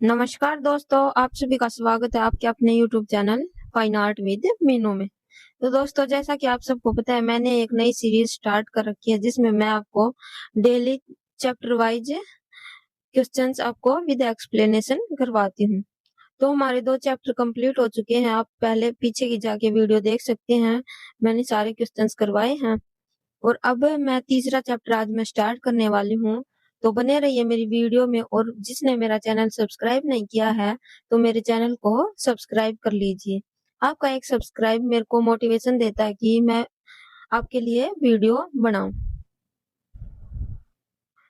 नमस्कार दोस्तों, आप सभी का स्वागत है आपके अपने YouTube channel fine art with Meenu में। तो दोस्तों, जैसा कि आप सबको पता है, मैंने एक नई सीरीज स्टार्ट कर रखी है जिसमें मैं आपको डेली चैप्टर वाइज क्वेश्चंस आपको विद एक्सप्लेनेशन करवाती हूँ। तो हमारे 2 चैप्टर कंप्लीट हो चुके हैं। आप पहले पीछे की जाके वीडियो देख सकते हैं, मैंने सारे क्वेश्चंस करवाए हैं। और अब मैं तीसरा चैप्टर आज मैं स्टार्ट करने वाली हूँ। तो बने रहिए मेरी वीडियो में, और जिसने मेरा चैनल सब्सक्राइब नहीं किया है तो मेरे चैनल को सब्सक्राइब कर लीजिए। आपका एक सब्सक्राइब मेरे को मोटिवेशन देता है कि मैं आपके लिए वीडियो बनाऊं।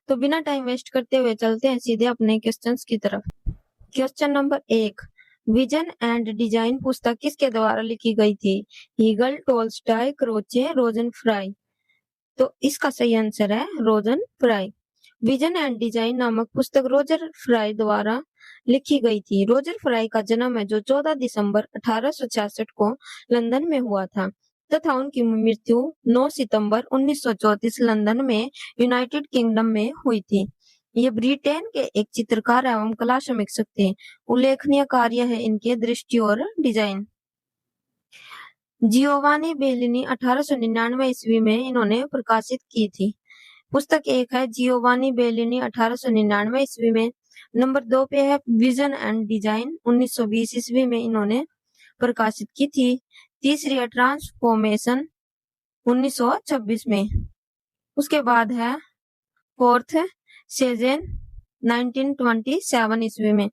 तो बिना टाइम वेस्ट करते हुए चलते हैं सीधे अपने क्वेश्चंस की तरफ। Question number 1, vision and design पुस्तक किसके द्वारा लिखी गई थी? Hegel, Tolstoy, Croce, Roger Fry. तो इसका सही आंसर है Roger Fry. Vision and design नामक पुस्तक रोजर फ्राई द्वारा लिखी गई थी। रोजर फ्राई का जन्म है जो 14 दिसंबर 1866 को लंदन में हुआ था तथा उनकी मृत्यु 9 सितंबर 1934 लंदन में यूनाइटेड किंगडम में हुई थी। ये ब्रिटेन के एक चित्रकार एवं कला समीक्षक थे। उल्लेखनीय कार्य है इनके दृष्टि और डिजाइन। जियोवानी बेलिनी 1899 ईस्वी में इन्होंने प्रकाशित की थी। पुस्तक 1 है जियोवानी बेलिनी 1899 ईस्वी में। नंबर 2 पे है विजन एंड डिजाइन 1920 ईस्वी में इन्होंने प्रकाशित की थी। तीसरी है ट्रांसफॉर्मेशन 1926 में। उसके बाद है फोर्थ सेजेन 1927 ईस्वी में।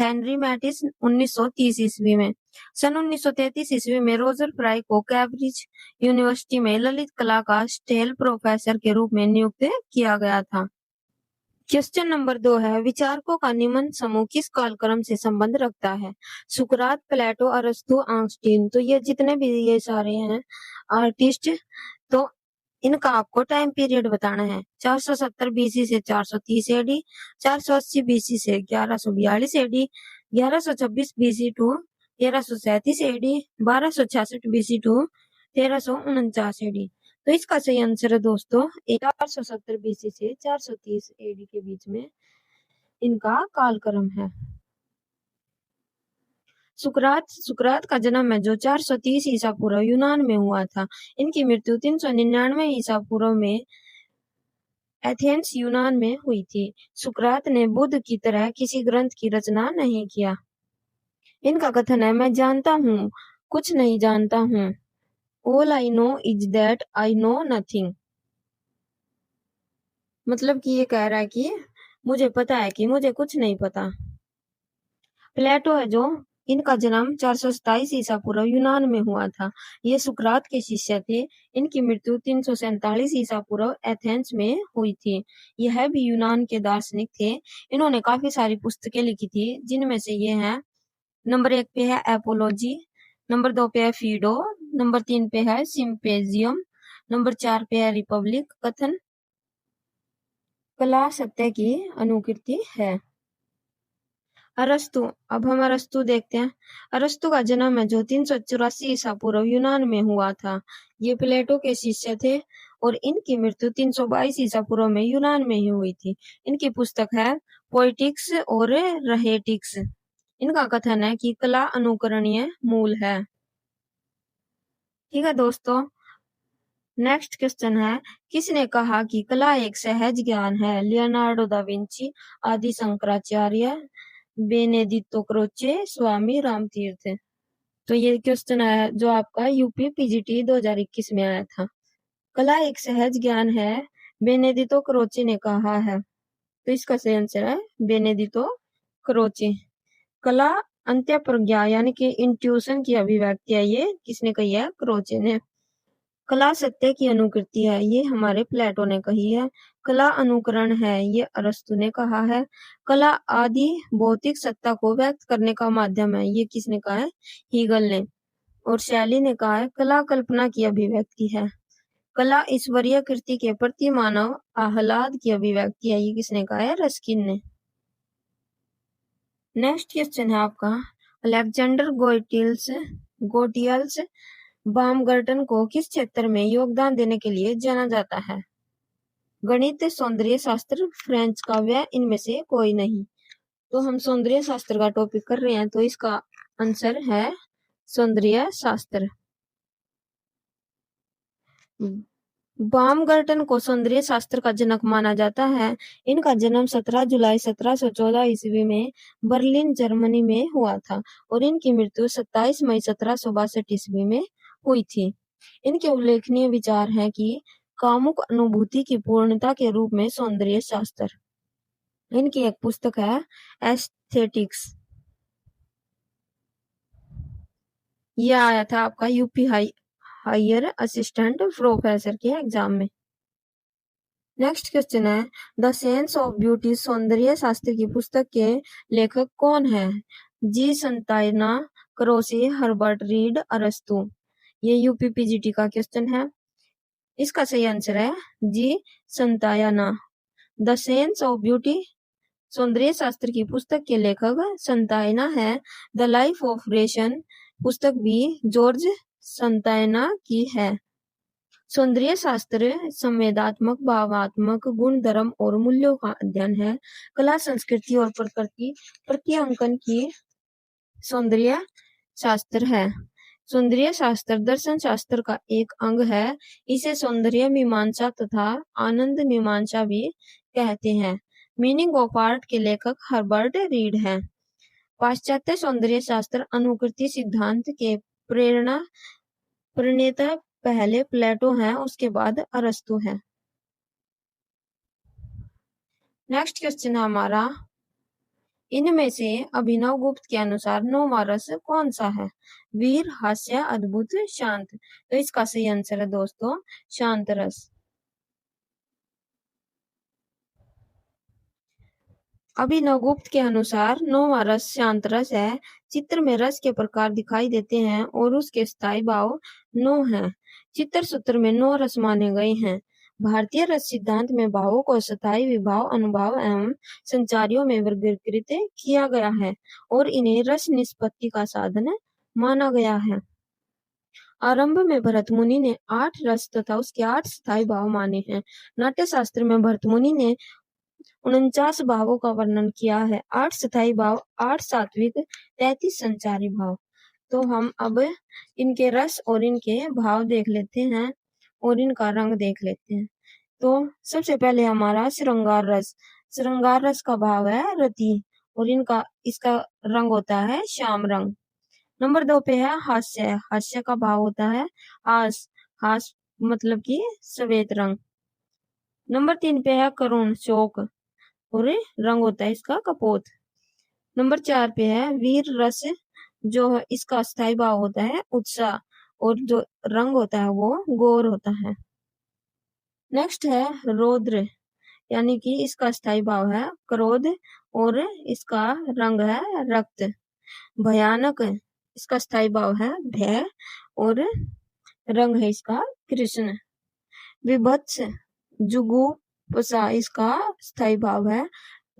हेनरी मैटिस 1930 ईस्वी में। सन 1933 ईस्वी में रोजर फ्राई को कैम्ब्रिज यूनिवर्सिटी में ललित कला का स्टेल प्रोफेसर के रूप में नियुक्त किया गया था। क्वेश्चन नंबर 2 है, विचारकों का निम्न समूह किस कालक्रम से संबंध रखता है? सुकरात, प्लेटो, अरस्तु, आइंस्टीन। तो ये जितने भी ये सारे हैं आर्टिस्ट, तो इनका आपको टाइम पीरियड बताना है। 470 बीसी से 430 एडी, 480 बीसी से 1142 AD, 1126 BC to 1337 AD, 1266 BC to 1349 AD. तो इसका सही आंसर है दोस्तों 470 बीसी से 430 एडी के बीच में इनका कालक्रम है। सुकरात का जन्म है जो 430 ईसा पूर्व यूनान में हुआ था। इनकी मृत्यु 399 ईसा पूर्व में एथेंस यूनान में हुई थी। सुकरात ने बुद्ध की तरह किसी ग्रंथ की रचना नहीं किया। इनका कथन है, मैं जानता हूँ कुछ नहीं जानता हूँ। All I know is that I know nothing। मतलब कि ये कह रहा है कि मुझे पता है कि मुझे कुछ नहीं पता। प्लेटो है जो इनका जन्म 427 ईसा पूर्व यूनान में हुआ था। ये सुकरात के शिष्य थे। इनकी मृत्यु 347 ईसा पूर्व एथेंस में हुई थी। यह भी यूनान के दार्शनिक थे। इन्होंने काफी सारी पुस्तकें लिखी थी, जिनमें से ये हैं। नंबर 1 पे है एपोलॉजी, नंबर 2 पे है फीडो, नंबर 3 पे है सिम्पेजियम, नंबर 4 पे है रिपब्लिक कथन, कला सत्य की अनुकृति है। अरस्तु, अब हम अरस्तु देखते हैं। अरस्तु का जन्म है जो 384 ईसा पूर्व यूनान में हुआ था। ये प्लेटो के शिष्य थे और इनकी मृत्यु 322 ईसा पूर्व में यूनान में ही हुई थी। इनकी पुस्तक है पोएटिक्स और रहेटिक्स। इनका कथन है कि कला अनुकरणीय मूल है। ठीक है दोस्तों, नेक्स्ट क्वेश्चन है, किसने कहा कि कला एक सहज ज्ञान है? लियोनार्डो दा विंची, आदि शंकराचार्य, बेनेडिक्टो क्रोचे, स्वामी रामतीर्थ। तो ये क्वेश्चन है जो आपका यूपी पीजीटी 2021 में आया था। कला एक सहज ज्ञान है, बेनेडिक्टो क्रोचे ने कहा है। तो इसका सही आंसर है बेनेडिक्टो क्रोचे। कला अंत्य प्रज्ञा यानी कि इंट्यूशन की अभिव्यक्ति है, ये किसने कही है? क्रोचे ने। कला सत्य की अनुकृति है, ये हमारे प्लेटो ने कही है। कला अनुकरण है, ये अरस्तु ने कहा है। कला आदि भौतिक सत्ता को व्यक्त करने का माध्यम है, ये किसने कहा है? हीगल ने। और शैली ने कहा है कला कल्पना की अभिव्यक्ति है। कला ईश्वरीय कृति के प्रति मानव आह्लाद की अभिव्यक्ति है, ये किसने कहा है? रस्किन ने। नेक्स्ट क्वेश्चन है आपका, अलेक्जेंडर गोटियल्स बामगर्टन को किस क्षेत्र में योगदान देने के लिए जाना जाता है? गणित, सौंदर्य शास्त्र, फ्रेंच काव्य, इनमें से कोई नहीं। तो हम सौंदर्य शास्त्र का टॉपिक कर रहे हैं, तो इसका आंसर है सौंदर्य शास्त्र। बामगर्टन को सौंदर्य शास्त्र का जनक माना जाता है। इनका जन्म 17 जुलाई 1714 ईस्वी में बर्लिन जर्मनी में हुआ था और इनकी मृत्यु 27 मई 1762 ईस्वी में हुई थी। इनके उल्लेखनीय विचार हैं कि कामुक अनुभूति की पूर्णता के रूप में सौंदर्य शास्त्र। इनकी एक पुस्तक है एस्थेटिक्स। यह आया था आपका यूपी हायर असिस्टेंट प्रोफेसर के एग्जाम में। नेक्स्ट क्वेश्चन है द सेंस ऑफ ब्यूटी सौंदर्य शास्त्र की पुस्तक के लेखक कौन है? जी संतायना, क्रोसी, हर्बर्ट रीड, अरस्तु। ये यूपी पीजीटी का क्वेश्चन है। इसका सही आंसर है जी संतायना। द सेंस ऑफ ब्यूटी सौंदर्य शास्त्र की पुस्तक के लेखक संतायना है। द लाइफ ऑफ रेशन पुस्तक भी जॉर्ज संतायना की है। सौंदर्य शास्त्र संवेदात्मक, भावात्मक गुणधर्म और मूल्यों का अध्ययन है। कला, संस्कृति और प्रकृति प्रत्यांकन की सौंदर्य शास्त्र है। सौंदर्य शास्त्र दर्शन शास्त्र का एक अंग है। इसे सौंदर्य मीमांसा तथा आनंद मीमांसा भी कहते हैं। मीनिंग ऑफ आर्ट के लेखक हर्बर्ट रीड हैं। पाश्चात्य सौंदर्य शास्त्र अनुकृति सिद्धांत के प्रणेता पहले प्लेटो हैं, उसके बाद अरस्तु है। नेक्स्ट क्वेश्चन है हमारा, इनमें से अभिनव गुप्त के अनुसार नौवां रस कौन सा है? वीर, हास्य, अद्भुत, शांत। तो इसका सही आंसर है दोस्तों शांत रस। अभिनव गुप्त के अनुसार नौवां रस शांत रस है। चित्र में रस के प्रकार दिखाई देते हैं और उसके स्थायी भाव 9 हैं। चित्र सूत्र में 9 रस माने गए हैं। भारतीय रस सिद्धांत में भावों को स्थायी विभाव, अनुभव एवं संचारियों में वर्गीकृत किया गया है और इन्हें रस निष्पत्ति का साधन माना गया है। आरंभ में भरत मुनि ने 8 रस तथा उसके 8 स्थायी भाव माने हैं। नाट्य शास्त्र में भरत मुनि ने 49 भावों का वर्णन किया है। 8 स्थायी भाव, 8 सात्विक, 33 संचारी भाव। तो हम अब इनके रस और इनके भाव देख लेते हैं और इनका रंग देख लेते हैं। तो सबसे पहले हमारा श्रृंगार रस। श्रृंगार रस का भाव है रति और इसका रंग होता है श्याम रंग। नंबर 2 पे है हास्य। हास्य का भाव होता है हास। हास मतलब कि श्वेत रंग। नंबर 3 पे है करुण, शोक और रंग होता है इसका कपोत। नंबर 4 पे है वीर रस, जो इसका स्थायी भाव होता है उत्साह और जो रंग होता है वो गौर होता है। नेक्स्ट है रौद्र, यानी कि इसका स्थायी भाव है क्रोध और इसका रंग है रक्त। भयानक, इसका स्थायी भाव है भय और रंग है इसका कृष्ण। विभत्स, जुगुप्सा, इसका स्थायी भाव है,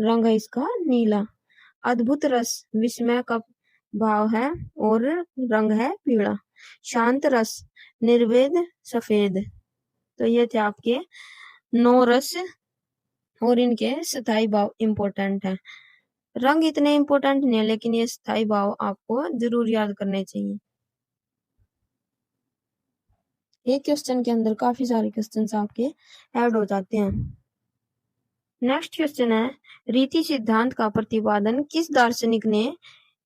रंग है इसका नीला। अद्भुत रस, विस्मय का भाव है और रंग है पीला। शांत रस, निर्वेद, सफेद। तो ये थे आपके 9 रस और इनके स्थायी भाव इंपॉर्टेंट है। रंग इतने इंपॉर्टेंट नहीं है, लेकिन ये स्थायी भाव आपको जरूर याद करने चाहिए। एक क्वेश्चन के अंदर काफी सारे क्वेश्चंस आपके ऐड हो जाते हैं। नेक्स्ट क्वेश्चन है, रीति सिद्धांत का प्रतिपादन किस दार्शनिक ने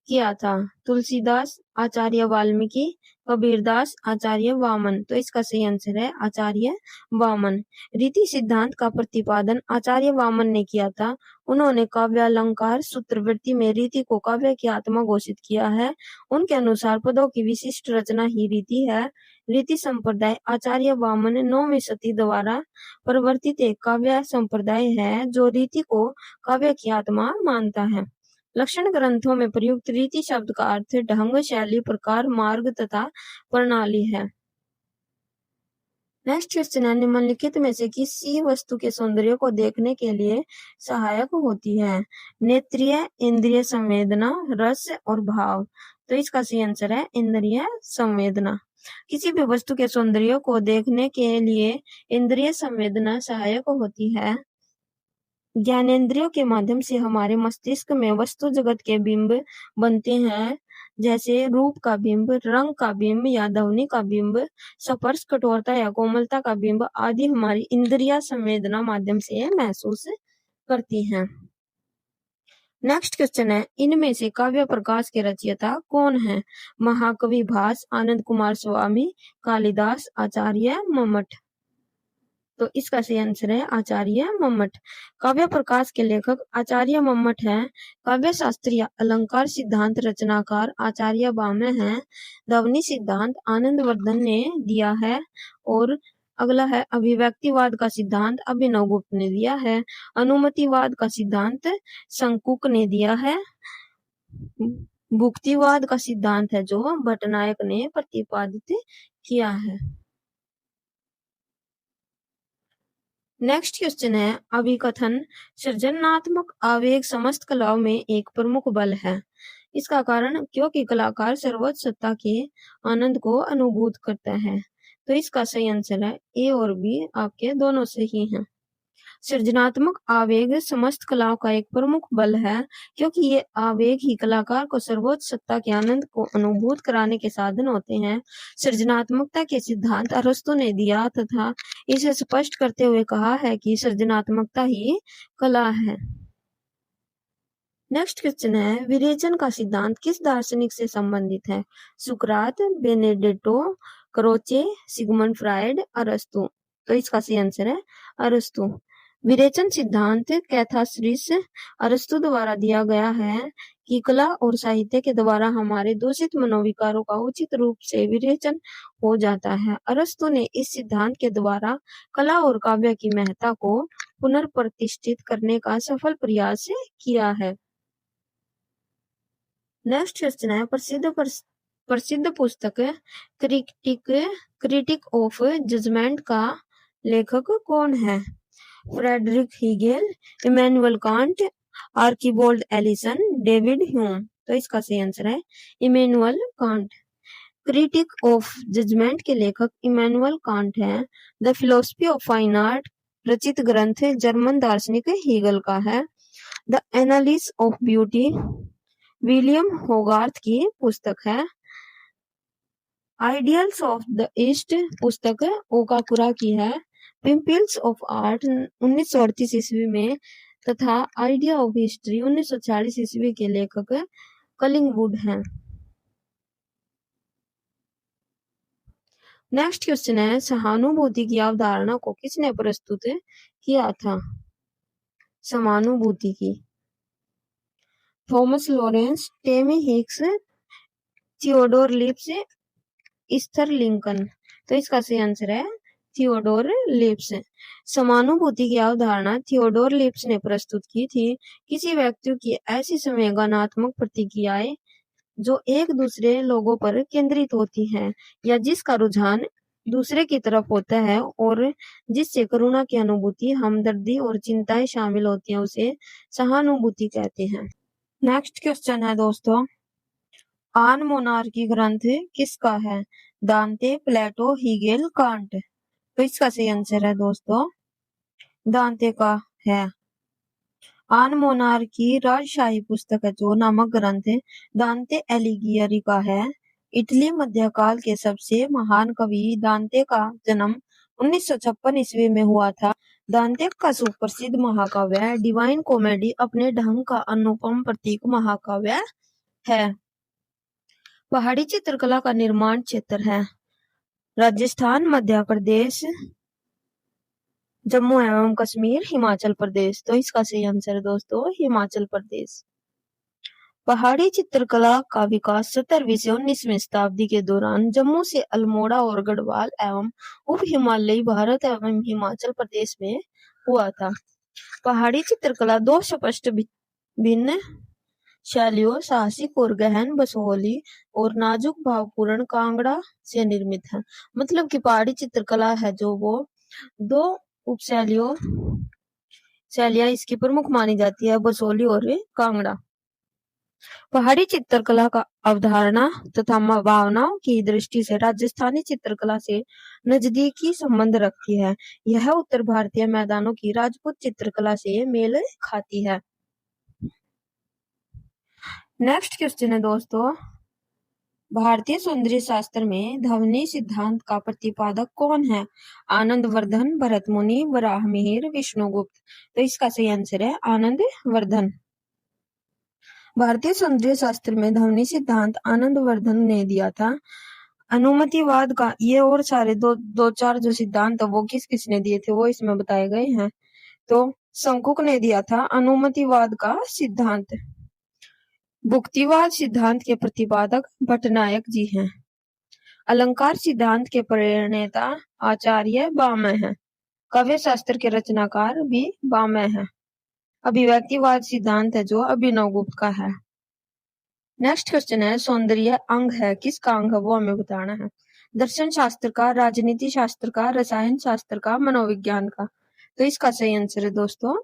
किया था? तुलसीदास, आचार्य वाल्मीकि, कबीरदास, आचार्य वामन। तो इसका सही आंसर है आचार्य वामन। रीति सिद्धांत का प्रतिपादन आचार्य वामन ने किया था। उन्होंने काव्य अलंकार सूत्रवृत्ति में रीति को काव्य की आत्मा घोषित किया है। उनके अनुसार पदों की विशिष्ट रचना ही रीति है। रीति संप्रदाय आचार्य वामन 9वीं सदी द्वारा प्रवर्तित एक काव्य संप्रदाय है जो रीति को काव्य की आत्मा मानता है। लक्षण ग्रंथों में प्रयुक्त रीति शब्द का अर्थ ढंग, शैली, प्रकार, मार्ग तथा प्रणाली है। नेक्स्ट क्वेश्चन है, निम्नलिखित में से किसी वस्तु के सौंदर्य को देखने के लिए सहायक होती है? नेत्रिय, इंद्रिय संवेदना, रस और भाव। तो इसका सही आंसर है इंद्रिय संवेदना। किसी भी वस्तु के सौंदर्य को देखने के लिए इंद्रिय संवेदना सहायक होती है। ज्ञानेंद्रियों के माध्यम से हमारे मस्तिष्क में वस्तु जगत के बिंब बनते हैं, जैसे रूप का बिंब, रंग का बिंब या ध्वनि का बिंब, स्पर्श, कठोरता या कोमलता का बिंब आदि हमारी इंद्रिया संवेदना माध्यम से महसूस करती हैं। नेक्स्ट क्वेश्चन है, इनमें से काव्य प्रकाश के रचयिता कौन है? महाकवि भास, आनंद कुमार स्वामी, कालिदास, आचार्य मम्मट। तो इसका सही आंसर है आचार्य मम्मट। काव्य प्रकाश के लेखक आचार्य मम्मट हैं। काव्य शास्त्र या अलंकार सिद्धांत रचनाकार आचार्य बामे हैं। ध्वनि सिद्धांत आनंदवर्धन ने दिया है। और अगला है अभिव्यक्तिवाद का सिद्धांत अभिनव गुप्त ने दिया है। अनुमतिवाद का सिद्धांत शंकुक ने दिया है। भुक्तिवाद का सिद्धांत है जो भट्टनायक ने प्रतिपादित किया है। नेक्स्ट क्वेश्चन है, अभिकथन सृजनात्मक आवेग समस्त कलाओं में एक प्रमुख बल है। इसका कारण क्योंकि कलाकार सर्वोच्च सत्ता के आनंद को अनुभूत करता है। तो इसका सही आंसर है ए और बी, आपके दोनों सही हैं। सृजनात्मक आवेग समस्त कलाओं का एक प्रमुख बल है, क्योंकि ये आवेग ही कलाकार को सर्वोच्च सत्ता के आनंद को अनुभूत कराने के साधन होते हैं। सृजनात्मकता के सिद्धांत अरस्तु ने दिया तथा इसे स्पष्ट करते हुए कहा है कि सृजनात्मकता ही कला है। नेक्स्ट क्वेश्चन है, विरेचन का सिद्धांत किस दार्शनिक से संबंधित है? सुकरात, बेनेडिक्टो, क्रोचे, सिगमंड फ्रायड, अरस्तु। तो इसका सही आंसर है अरस्तु। विरेचन सिद्धांत कैथासिस अरस्तु द्वारा दिया गया है कि कला और साहित्य के द्वारा हमारे दूषित मनोविकारों का उचित रूप से विरेचन हो जाता है। अरस्तु ने इस सिद्धांत के द्वारा कला और काव्य की महत्ता को पुनर्प्रतिष्ठित करने का सफल प्रयास किया है। नेक्स्ट क्वेश्चन है, प्रसिद्ध पुस्तक क्रिटिक ऑफ जजमेंट का लेखक कौन है? Friedrich Hegel, Immanuel Kant, Archibald Alison, David Hume. तो इसका सही आंसर है Immanuel Kant. Critique of judgement के लेखक इमैनुअल कांट है। The philosophy of fine art रचित ग्रंथ जर्मन दार्शनिक हीगल का है। The analysis of beauty William Hogarth की पुस्तक है। आइडियल्स ऑफ द ईस्ट पुस्तक ओकाकुरा की है। पिंपल्स ऑफ आर्ट 1938 ईस्वी में तथा आइडिया ऑफ हिस्ट्री 1946 ईस्वी के लेखक कलिंगवुड हैं। नेक्स्ट क्वेश्चन है, सहानुभूति की अवधारणा को किसने प्रस्तुत किया था? समानुभूति की Thomas Lawrence, Tammy Hicks, Theodor Lipps, Esther Lincoln. तो इसका सही आंसर है थियोडोर लिप्स। समानुभूति की अवधारणा थियोडोर लिप्स ने प्रस्तुत की थी। किसी व्यक्ति की ऐसी संवेदनात्मक प्रतिक्रियाएं जो एक दूसरे लोगों पर केंद्रित होती हैं या जिसका रुझान दूसरे की तरफ होता है और जिससे करुणा की अनुभूति, हमदर्दी और चिंताएं शामिल होती हैं, उसे सहानुभूति कहते हैं। नेक्स्ट क्वेश्चन है दोस्तों, आन मोनार्की ग्रंथ किसका है? दांते, प्लेटो, हीगेल, कांट। तो इसका सही आंसर है दोस्तों दांते का है। आन मोनार्की राजशाही पुस्तक है जो नामक ग्रंथ दांते एलिगियरी का है। इटली मध्यकाल के सबसे महान कवि दांते का जन्म 1956 ईस्वी में हुआ था। दांते का सुप्रसिद्ध महाकाव्य डिवाइन कॉमेडी अपने ढंग का अनुपम प्रतीक महाकाव्य है। पहाड़ी चित्रकला का निर्माण क्षेत्र है राजस्थान, मध्य प्रदेश, जम्मू एवं कश्मीर, हिमाचल प्रदेश। तो इसका सही आंसर है दोस्तों हिमाचल प्रदेश। पहाड़ी चित्रकला का विकास 17वीं से 19वीं शताब्दी के दौरान जम्मू से अल्मोड़ा और गढ़वाल एवं उप हिमालयी भारत एवं हिमाचल प्रदेश में हुआ था। पहाड़ी चित्रकला दो स्पष्ट भिन्न शैलियों साहसिक और गहन बसोहली और नाजुक भावपूर्ण कांगड़ा से निर्मित है। मतलब कि पहाड़ी चित्रकला है जो वो दो शैलियां इसकी प्रमुख मानी जाती है, बसोहली और कांगड़ा। पहाड़ी चित्रकला का अवधारणा तथा भावनाओं की दृष्टि से राजस्थानी चित्रकला से नजदीकी संबंध रखती है। यह उत्तर भारतीय मैदानों की राजपूत चित्रकला से मेल खाती है। नेक्स्ट क्वेश्चन है दोस्तों, भारतीय सौंदर्य शास्त्र में ध्वनि सिद्धांत का प्रतिपादक कौन है? आनंद वर्धन, भरत मुनि, वराह मिहिर, विष्णुगुप्त। तो इसका सही आंसर है आनंद वर्धन। भारतीय सौंदर्य शास्त्र में ध्वनि सिद्धांत आनंद वर्धन ने दिया था। अनुमतिवाद का ये और सारे दो चार जो सिद्धांत वो किसने दिए थे वो इसमें बताए गए हैं। तो शंकुक ने दिया था अनुमतिवाद का सिद्धांत। भुक्तिवाद सिद्धांत के प्रतिपादक भट्टनायक जी हैं। अलंकार सिद्धांत के प्रणेता आचार्य बामय हैं। काव्य शास्त्र के रचनाकार भी बामय हैं। अभिव्यक्तिवाद सिद्धांत है जो अभिनव गुप्त का है। नेक्स्ट क्वेश्चन है, सौंदर्य अंग है, किसका अंग है वो हमें बताना है। दर्शन शास्त्र का, राजनीति शास्त्र का, रसायन शास्त्र का, मनोविज्ञान का। तो इसका सही आंसर है दोस्तों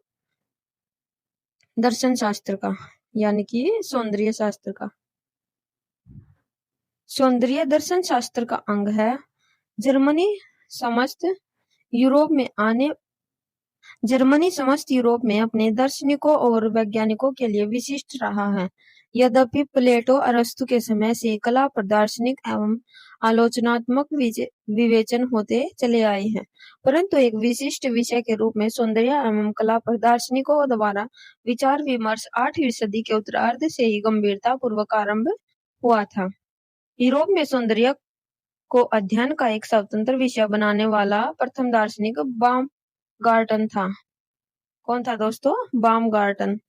दर्शन शास्त्र का, यानी कि सौंदर्य शास्त्र का। सौंदर्य दर्शन शास्त्र का अंग है। जर्मनी समस्त यूरोप में अपने दार्शनिकों और वैज्ञानिकों के लिए विशिष्ट रहा है। यद्यपि प्लेटो अरस्तु के समय से कला पर दार्शनिक एवं आलोचनात्मक विवेचन होते चले आए हैं, परंतु एक विशिष्ट विषय के रूप में सौंदर्य एवं कला पर दार्शनिकों द्वारा विचार विमर्श 8वीं सदी के उत्तरार्ध से ही गंभीरता पूर्वक आरंभ हुआ था। यूरोप में सौंदर्य को अध्ययन का एक स्वतंत्र विषय बनाने वाला प्रथम दार्शनिक बामगार्टन था। कौन था दोस्तों? बामगार्टन।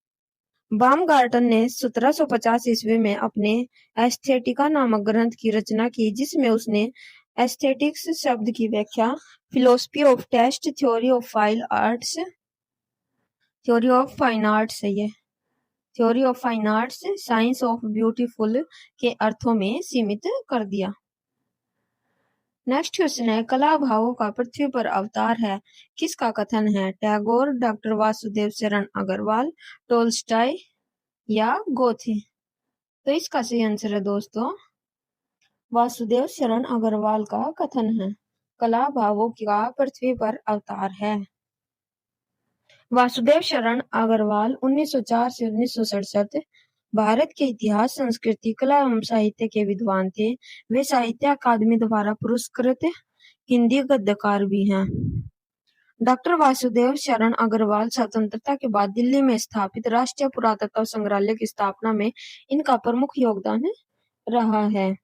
बामगार्टन ने 1750 ईस्वी में अपने एस्थेटिका नामक ग्रंथ की रचना की, जिसमें उसने एस्थेटिक्स शब्द की व्याख्या philosophy of taste, theory of fine arts, science of beautiful के अर्थों में सीमित कर दिया। नेक्स्ट क्वेश्चन है, कला भावों का पृथ्वी पर अवतार है, किसका कथन है? टैगोर, डॉक्टर वासुदेव शरण अग्रवाल, टोल्स्टॉय या गोथे। तो इसका सही आंसर है दोस्तों वासुदेव शरण अग्रवाल का कथन है, कला भावों का पृथ्वी पर अवतार है। वासुदेव शरण अग्रवाल 1904 से 1967 भारत के इतिहास, संस्कृति, कला एवं साहित्य के विद्वान थे। वे साहित्य अकादमी द्वारा पुरस्कृत हिंदी गद्यकार भी हैं। डॉक्टर वासुदेव शरण अग्रवाल स्वतंत्रता के बाद दिल्ली में स्थापित राष्ट्रीय पुरातत्व संग्रहालय की स्थापना में इनका प्रमुख योगदान रहा है।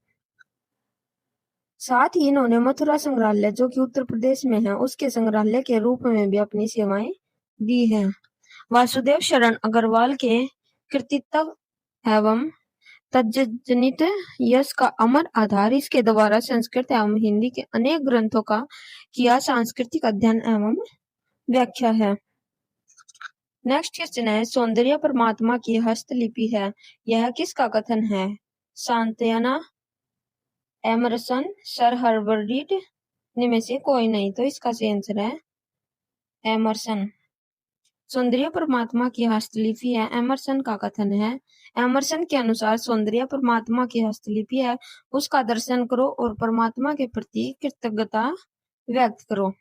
साथ ही इन्होंने मथुरा संग्रहालय, जो कि उत्तर प्रदेश में है, उसके संग्रहालय के रूप में भी अपनी सेवाएं दी है। वासुदेव शरण अग्रवाल के कृतित्व एवं तज्जनित यश का अमर आधार इसके द्वारा संस्कृत एवं हिंदी के अनेक ग्रंथों का किया सांस्कृतिक अध्ययन एवं व्याख्या है। नेक्स्ट क्वेश्चन है, सौंदर्य परमात्मा की हस्तलिपि है, यह किसका कथन है? सांत्वना, एमरसन, सर हर्बर्ट इनमें से कोई नहीं। तो इसका सही आंसर है एमरसन। सौंदर्य परमात्मा की हस्तलिपि है, एमरसन का कथन है। एमरसन के अनुसार सौंदर्य परमात्मा की हस्तलिपि है, उसका दर्शन करो और परमात्मा के प्रति कृतज्ञता व्यक्त करो।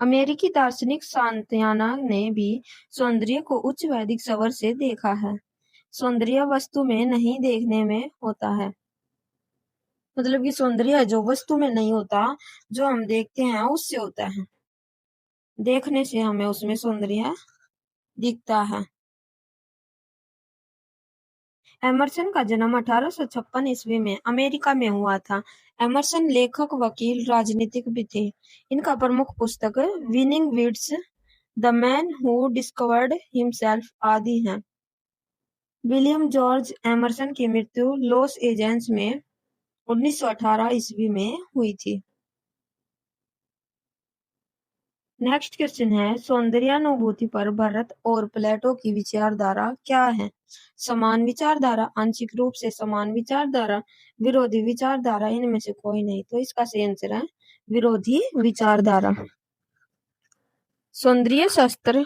अमेरिकी दार्शनिक सांत्वना ने भी सौंदर्य को उच्च वैदिक स्वर से देखा है। सौंदर्य वस्तु में नहीं, देखने में होता है। मतलब कि सौंदर्य जो वस्तु में नहीं होता, जो हम देखते हैं उससे होता है, देखने से हमें उसमें सौंदर्य दिखता है। एमरसन का जन्म 1856 ईस्वी में अमेरिका में हुआ था। एमरसन लेखक, वकील, राजनीतिक भी थे। इनका प्रमुख पुस्तक winning weeds, the man who discovered himself आदि हैं। विलियम जॉर्ज एमरसन की मृत्यु लॉस एंजल्स में 1918 ईस्वी में हुई थी। नेक्स्ट क्वेश्चन है, सौंदर्यानुभूति पर भरत और प्लेटो की विचारधारा क्या है? समान विचारधारा, आंशिक रूप से समान विचारधारा, विरोधी विचारधारा, इनमें से कोई नहीं। तो इसका सही आंसर है विरोधी विचारधारा। सौंदर्य शास्त्र,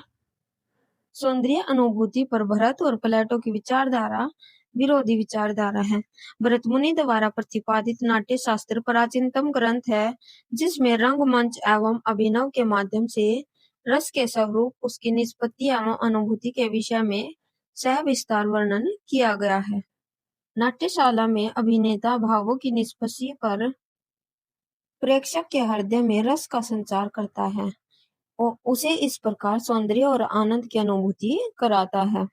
सौंदर्य अनुभूति पर भरत और प्लेटो की विचारधारा विरोधी विचारधारा है। भरत मुनि द्वारा प्रतिपादित नाट्य शास्त्र प्राचीनतम ग्रंथ है, जिसमें रंगमंच एवं अभिनव के माध्यम से रस के स्वरूप, उसकी निष्पत्ति एवं अनुभूति के विषय में सविस्तार वर्णन किया गया है। नाट्यशाला में अभिनेता भावों की निष्पत्ति पर प्रेक्षक के हृदय में रस का संचार करता है और उसे इस प्रकार सौंदर्य और आनंद की अनुभूति कराता है।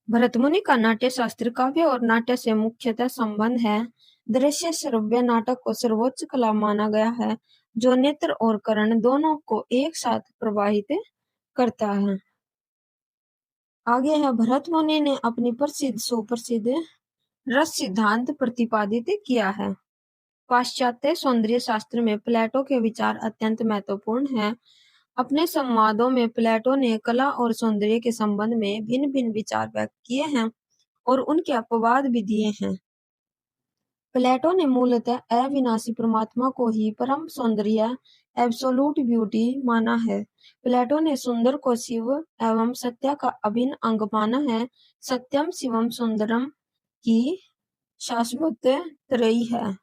भरतमुनि का नाट्य शास्त्र काव्य और नाट्य से मुख्यतः संबंध है। दृश्य श्रव्य नाटक को सर्वोच्च कला माना गया है, जो नेत्र और कर्ण दोनों को एक साथ प्रभावित करता है। आगे है, भरत मुनि ने अपनी प्रसिद्ध सुप्रसिद्ध रस सिद्धांत प्रतिपादित किया है। पाश्चात्य सौंदर्य शास्त्र में प्लेटो के विचार अत्यंत महत्वपूर्ण हैं। अपने संवादों में प्लेटो ने कला और सौंदर्य के संबंध में भिन्न भिन्न विचार व्यक्त किए हैं और उनके अपवाद भी दिए हैं। प्लेटो ने मूलतः अविनाशी परमात्मा को ही परम सौंदर्य एब्सोल्यूट ब्यूटी माना है। प्लेटो ने सुंदर को शिव एवं सत्य का अभिन्न अंग माना है। सत्यम शिवम सुंदरम की शाश्वत त्रयी है।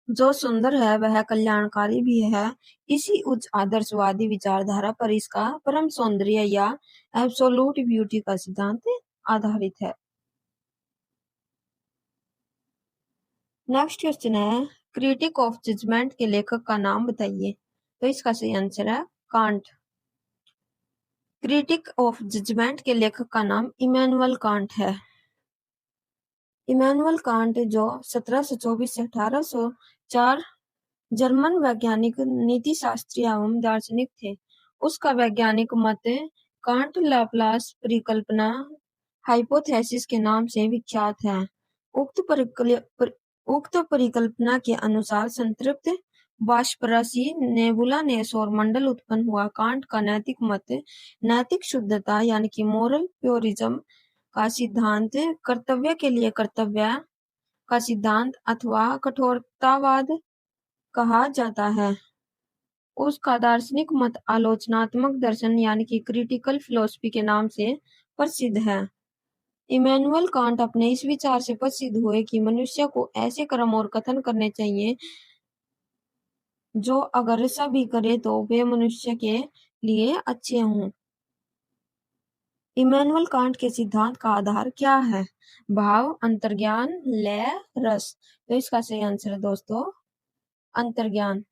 जो सुंदर है वह कल्याणकारी भी है। इसी उच्च आदर्शवादी विचारधारा पर इसका परम सौंदर्य या एब्सोल्यूट ब्यूटी का सिद्धांत आधारित है। नेक्स्ट क्वेश्चन है, क्रिटिक ऑफ जजमेंट के लेखक का नाम बताइए। तो इसका सही आंसर है कांट। क्रिटिक ऑफ जजमेंट के लेखक का नाम इमैनुअल कांट है। इमैनुअल कांट जो 1724 से 1804 जर्मन वैज्ञानिक, नीतिशास्त्री एवं दार्शनिक थे। उसका वैज्ञानिक मत कांट लाप्लास परिकल्पना हाइपोथेसिस के नाम से विख्यात है। उक्त परिकल्पना के अनुसार संतृप्त बाष्पराशि नेबुला ने सौरमंडल उत्पन्न हुआ। कांट का नैतिक मत नैतिक शुद्धता यानी कि मोरल प्योरिज्म का सिद्धांत, कर्तव्य के लिए कर्तव्य का सिद्धांत अथवा कठोरतावाद कहा जाता है। उसका दार्शनिक मत आलोचनात्मक दर्शन यानी कि क्रिटिकल फिलोसफी के नाम से प्रसिद्ध है। इमैनुअल कांट अपने इस विचार से प्रसिद्ध हुए कि मनुष्य को ऐसे कर्म और कथन करने चाहिए जो अगर सभी करे तो वे मनुष्य के लिए अच्छे हों। इमैनुअल कांट के सिद्धांत का आधार क्या है? भाव, अंतर्ज्ञान, लय, रस। तो इसका सही आंसर है दोस्तों अंतर्ज्ञान।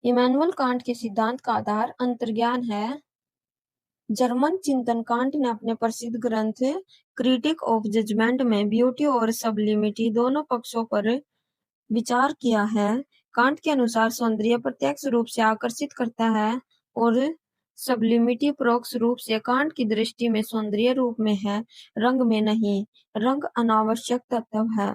इमैनुअल कांट के सिद्धांत का आधार अंतर्ज्ञान है। जर्मन चिंतन कांट ने अपने प्रसिद्ध ग्रंथ क्रिटिक ऑफ जजमेंट में ब्यूटी और सबलिमिटी दोनों पक्षों पर विचार किया है। कांट के अनुसार सौंदर्य प्रत्यक्ष रूप से आकर्षित करता है और सबलिमिटी परोक्ष रूप से। कांट की दृष्टि में सौंदर्य रूप में है, रंग में नहीं। रंग अनावश्यक तत्व है।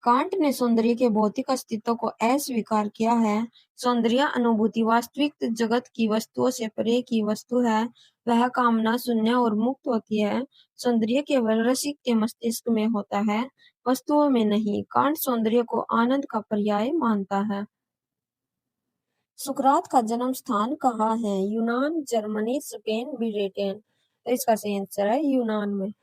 कांट ने सौंदर्य के भौतिक अस्तित्व को अस्वीकार किया है। सौंदर्य अनुभूति वास्तविक जगत की वस्तुओं से परे की वस्तु है। वह कामना शून्य और मुक्त होती है। सौंदर्य केवल रसिक के मस्तिष्क में होता है, वस्तुओं में नहीं। कांट सौंदर्य को आनंद का पर्याय मानता है। सुकरात का जन्म स्थान कहाँ है? यूनान, जर्मनी, स्पेन, ब्रिटेन। तो इसका सही आंसर है यूनान में।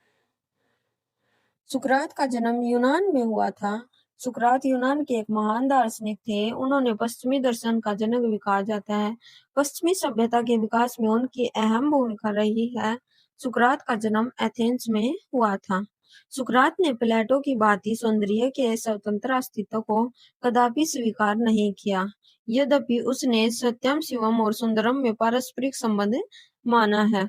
सुकरात का जन्म यूनान में हुआ था। सुकरात यूनान के एक महान दार्शनिक थे। उन्होंने पश्चिमी दर्शन का जनक भी कहा जाता है। पश्चिमी सभ्यता के विकास में उनकी अहम भूमिका रही है। सुकरात का जन्म एथेंस में हुआ था। सुकरात ने प्लेटो की भांति सौंदर्य के स्वतंत्र अस्तित्व को कदापि स्वीकार नहीं किया। यद्यपि उसने सत्यम शिवम और सुंदरम में पारस्परिक संबंध माना है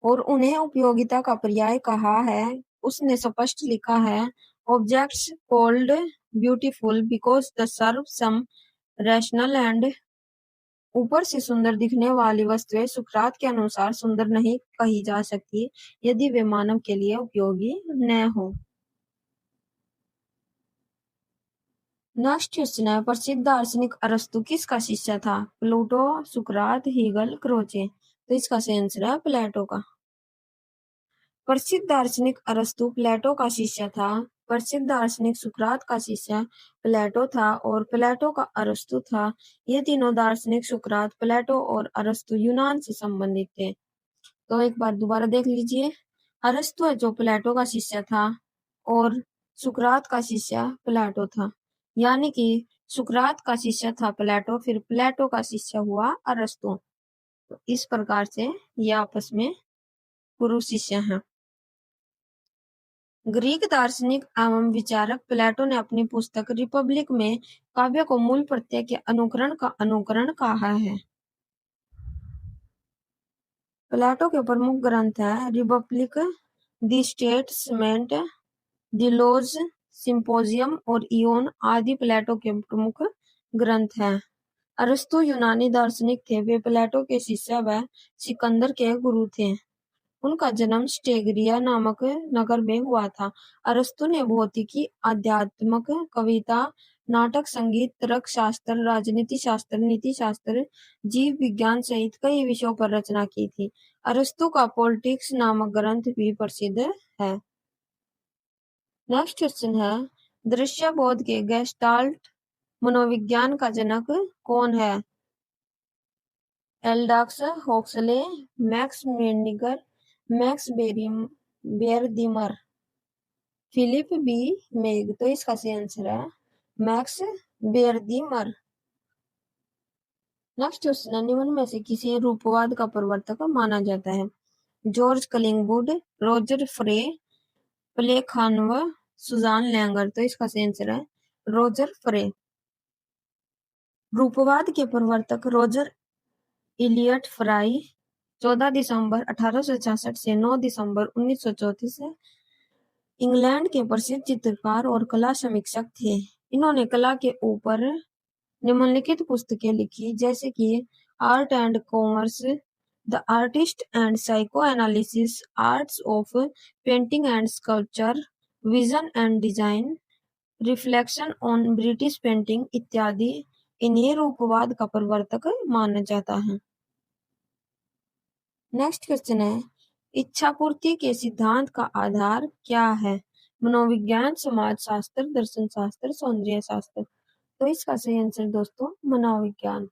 और उन्हें उपयोगिता का पर्याय कहा है। उसने स्पष्ट लिखा है, objects called beautiful because the serve some rational end. ऊपर से सुंदर दिखने वाली वस्तुएं सुकरात के अनुसार सुंदर नहीं कही जा सकती यदि वे मानव के लिए उपयोगी न हो। नेक्स्ट क्वेश्चन है, प्रसिद्ध दार्शनिक अरस्तु किसका शिष्य था? प्लूटो, सुकरात, हीगल, क्रोचे। तो इसका सही आंसर है प्लेटो का। प्रसिद्ध दार्शनिक अरस्तु प्लेटो का शिष्य था। प्रसिद्ध दार्शनिक सुकरात का शिष्य प्लेटो था और प्लेटो का अरस्तु था। ये तीनों दार्शनिक सुकरात, प्लेटो और अरस्तु यूनान से संबंधित थे। तो एक बार दोबारा देख लीजिए। अरस्तु है जो प्लेटो का शिष्य था और सुकरात का शिष्य प्लेटो था, यानी कि सुकरात का शिष्य था प्लेटो, फिर प्लेटो का शिष्य हुआ अरस्तु। तो इस प्रकार से ये आपस में गुरु शिष्य हैं। ग्रीक दार्शनिक एवं विचारक प्लेटो ने अपनी पुस्तक रिपब्लिक में काव्य को मूल प्रत्यय के अनुकरण कहा है। प्लेटो के प्रमुख ग्रंथ है Republic, the statesman, the laws, symposium और इयोन आदि प्लेटो के प्रमुख ग्रंथ हैं। अरस्तु यूनानी दार्शनिक थे। वे प्लेटो के शिष्य व सिकंदर के गुरु थे। उनका जन्म स्टेगिरिया नामक नगर में हुआ था। अरस्तु ने भौतिकी, आध्यात्मक, कविता, नाटक, संगीत, तर्कशास्त्र, राजनीति शास्त्र, नीति शास्त्र, जीव विज्ञान सहित कई विषयों पर रचना की थी। अरस्तु का पॉलिटिक्स नामक ग्रंथ भी प्रसिद्ध है। नेक्स्ट क्वेश्चन है, दृश्यबोध के गेस्टाल्ट मनोविज्ञान का जनक कौन है? एल्डाक्स हुक्सले, मैक्स मेंडिगर, मैक्स बेरदिमर, फिलिप बी मेग। तो इसका सही आंसर है मैक्स बेरदिमर। नेक्स्ट क्वेश्चन है, निम्न में से किसे रूपवाद का प्रवर्तक माना जाता है? जॉर्ज कलिंगवुड, रोजर फ्रे, प्लेखानव, सुजान लैंगर। तो इसका सही आंसर है रोजर फ्रे। रूपवाद के प्रवर्तक रोजर इलियट फ्राई 14 दिसंबर 1866 से 9 दिसंबर 1934 इंग्लैंड के प्रसिद्ध चित्रकार और कला समीक्षक थे। इन्होंने कला के ऊपर निम्नलिखित पुस्तकें लिखी, जैसे कि art and commerce, the artist and psycho analysis, arts of painting and sculpture, vision and design, reflection on British painting इत्यादि। इन्हें रूपवाद का प्रवर्तक माना जाता है। नेक्स्ट क्वेश्चन है, इच्छा पूर्ति के सिद्धांत का आधार क्या है? मनोविज्ञान, समाज शास्त्र, दर्शन शास्त्र, सौंदर्य शास्त्र। तो इसका सही आंसर दोस्तों मनोविज्ञान।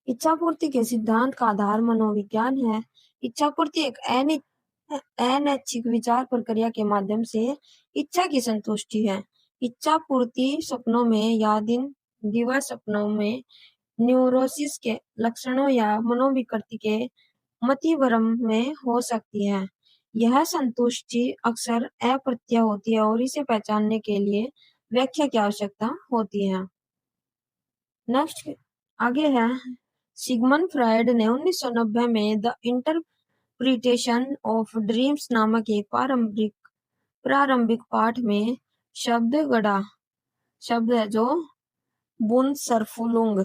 इच्छा पूर्ति के सिद्धांत का आधार मनोविज्ञान है। इच्छा पूर्ति एक अनैच्छिक विचार प्रक्रिया के माध्यम से इच्छा की संतुष्टि है। इच्छा पूर्ति सपनों में या दिवा सपनों में न्यूरोसिस के लक्षणों या मनोविकृति के मतिभ्रम में हो सकती है। यह संतुष्टि अक्सर अप्रत्यय होती है और इसे पहचानने के लिए व्याख्या की आवश्यकता होती है। नेक्स्ट आगे है, सिगमंड फ्रायड ने 1990 में द इंटरप्रिटेशन ऑफ ड्रीम्स नामक एक प्रारंभिक पाठ में शब्द गढ़ा। शब्द है जो बुनसरफुलुंग।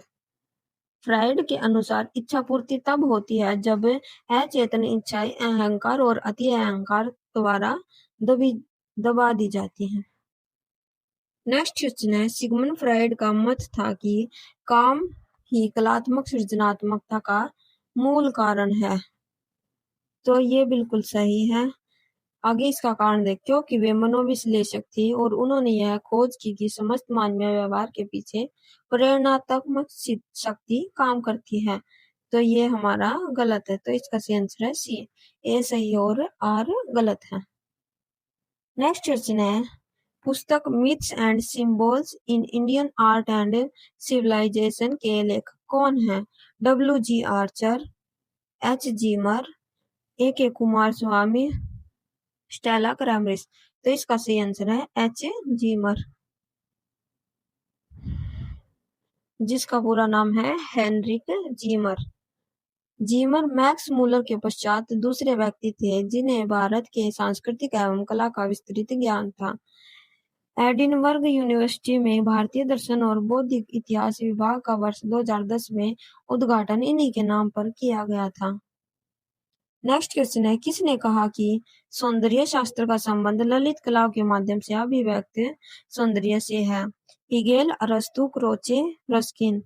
फ्रायड के अनुसार इच्छा पूर्ति तब होती है जब अचेतन इच्छाएं अहंकार और अति अहंकार द्वारा दबा दी जाती हैं। नेक्स्ट क्वेश्चन है, सिगमंड फ्रायड का मत था कि काम ही कलात्मक सृजनात्मकता का मूल कारण है। तो ये बिल्कुल सही है। आगे इसका कारण देख, क्योंकि वे मनोविश्लेषक थे और उन्होंने यह खोज की कि समस्त मानवीय व्यवहार के पीछे प्रेरणात्मक शक्ति काम करती है। तो ये हमारा गलत है। तो इसका सही आंसर है सी, ए सही और आर गलत है। नेक्स्ट क्वेश्चन है, पुस्तक myths and symbols in Indian art and civilization के लेखक कौन है? W.G. Archer, H. Zimmer, A.K. Coomaraswamy, Stella Kramrisch. तो इसका सही आंसर है H. जीमर, जिसका पूरा नाम है Heinrich Zimmer. Zimmer Max Muller के पश्चात दूसरे व्यक्ति थे जिन्हें भारत के सांस्कृतिक एवं कला का विस्तृत ज्ञान था। एडिनबर्ग यूनिवर्सिटी में भारतीय दर्शन और बौद्धिक इतिहास विभाग का वर्ष 2010 में उद्घाटन इन्हीं के नाम पर किया गया था। नेक्स्ट क्वेश्चन है, किसने कहा कि सौंदर्य शास्त्र का संबंध ललित कलाओं के माध्यम से अभिव्यक्त सौंदर्य से है? हीगेल, अरस्तु, क्रोचे, रस्किन।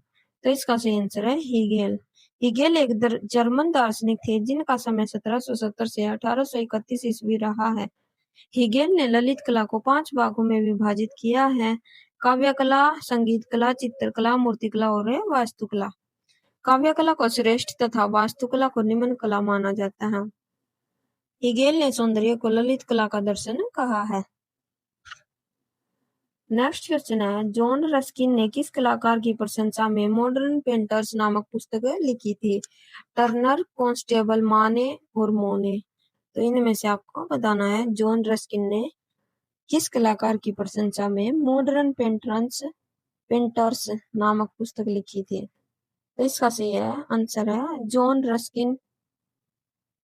तो इसका सही आंसर है हीगेल। हीगेल एक जर्मन दार्शनिक थे जिनका समय 1770 से 1831 ईस्वी रहा है। हीगेल ने ललित कला को 5 भागों में विभाजित किया है: काव्य कला, संगीत कला, चित्रकला, मूर्तिकला और वास्तुकला। काव्य कला को श्रेष्ठ तथा वास्तुकला को निम्न कला माना जाता है। हेगेल ने सौंदर्य को ललित कला का दर्शन कहा है। नेक्स्ट क्वेश्चन है, जॉन रस्किन ने किस कलाकार की प्रशंसा में मॉडर्न पेंटर्स नामक पुस्तक लिखी थी? टर्नर, कॉन्स्टेबल, माने और मोने। तो इनमें से आपको बताना है जॉन रस्किन ने किस कलाकार की प्रशंसा में मॉडर्न पेंटर्स नामक पुस्तक लिखी थी। तो इसका सही है आंसर है जॉन रस्किन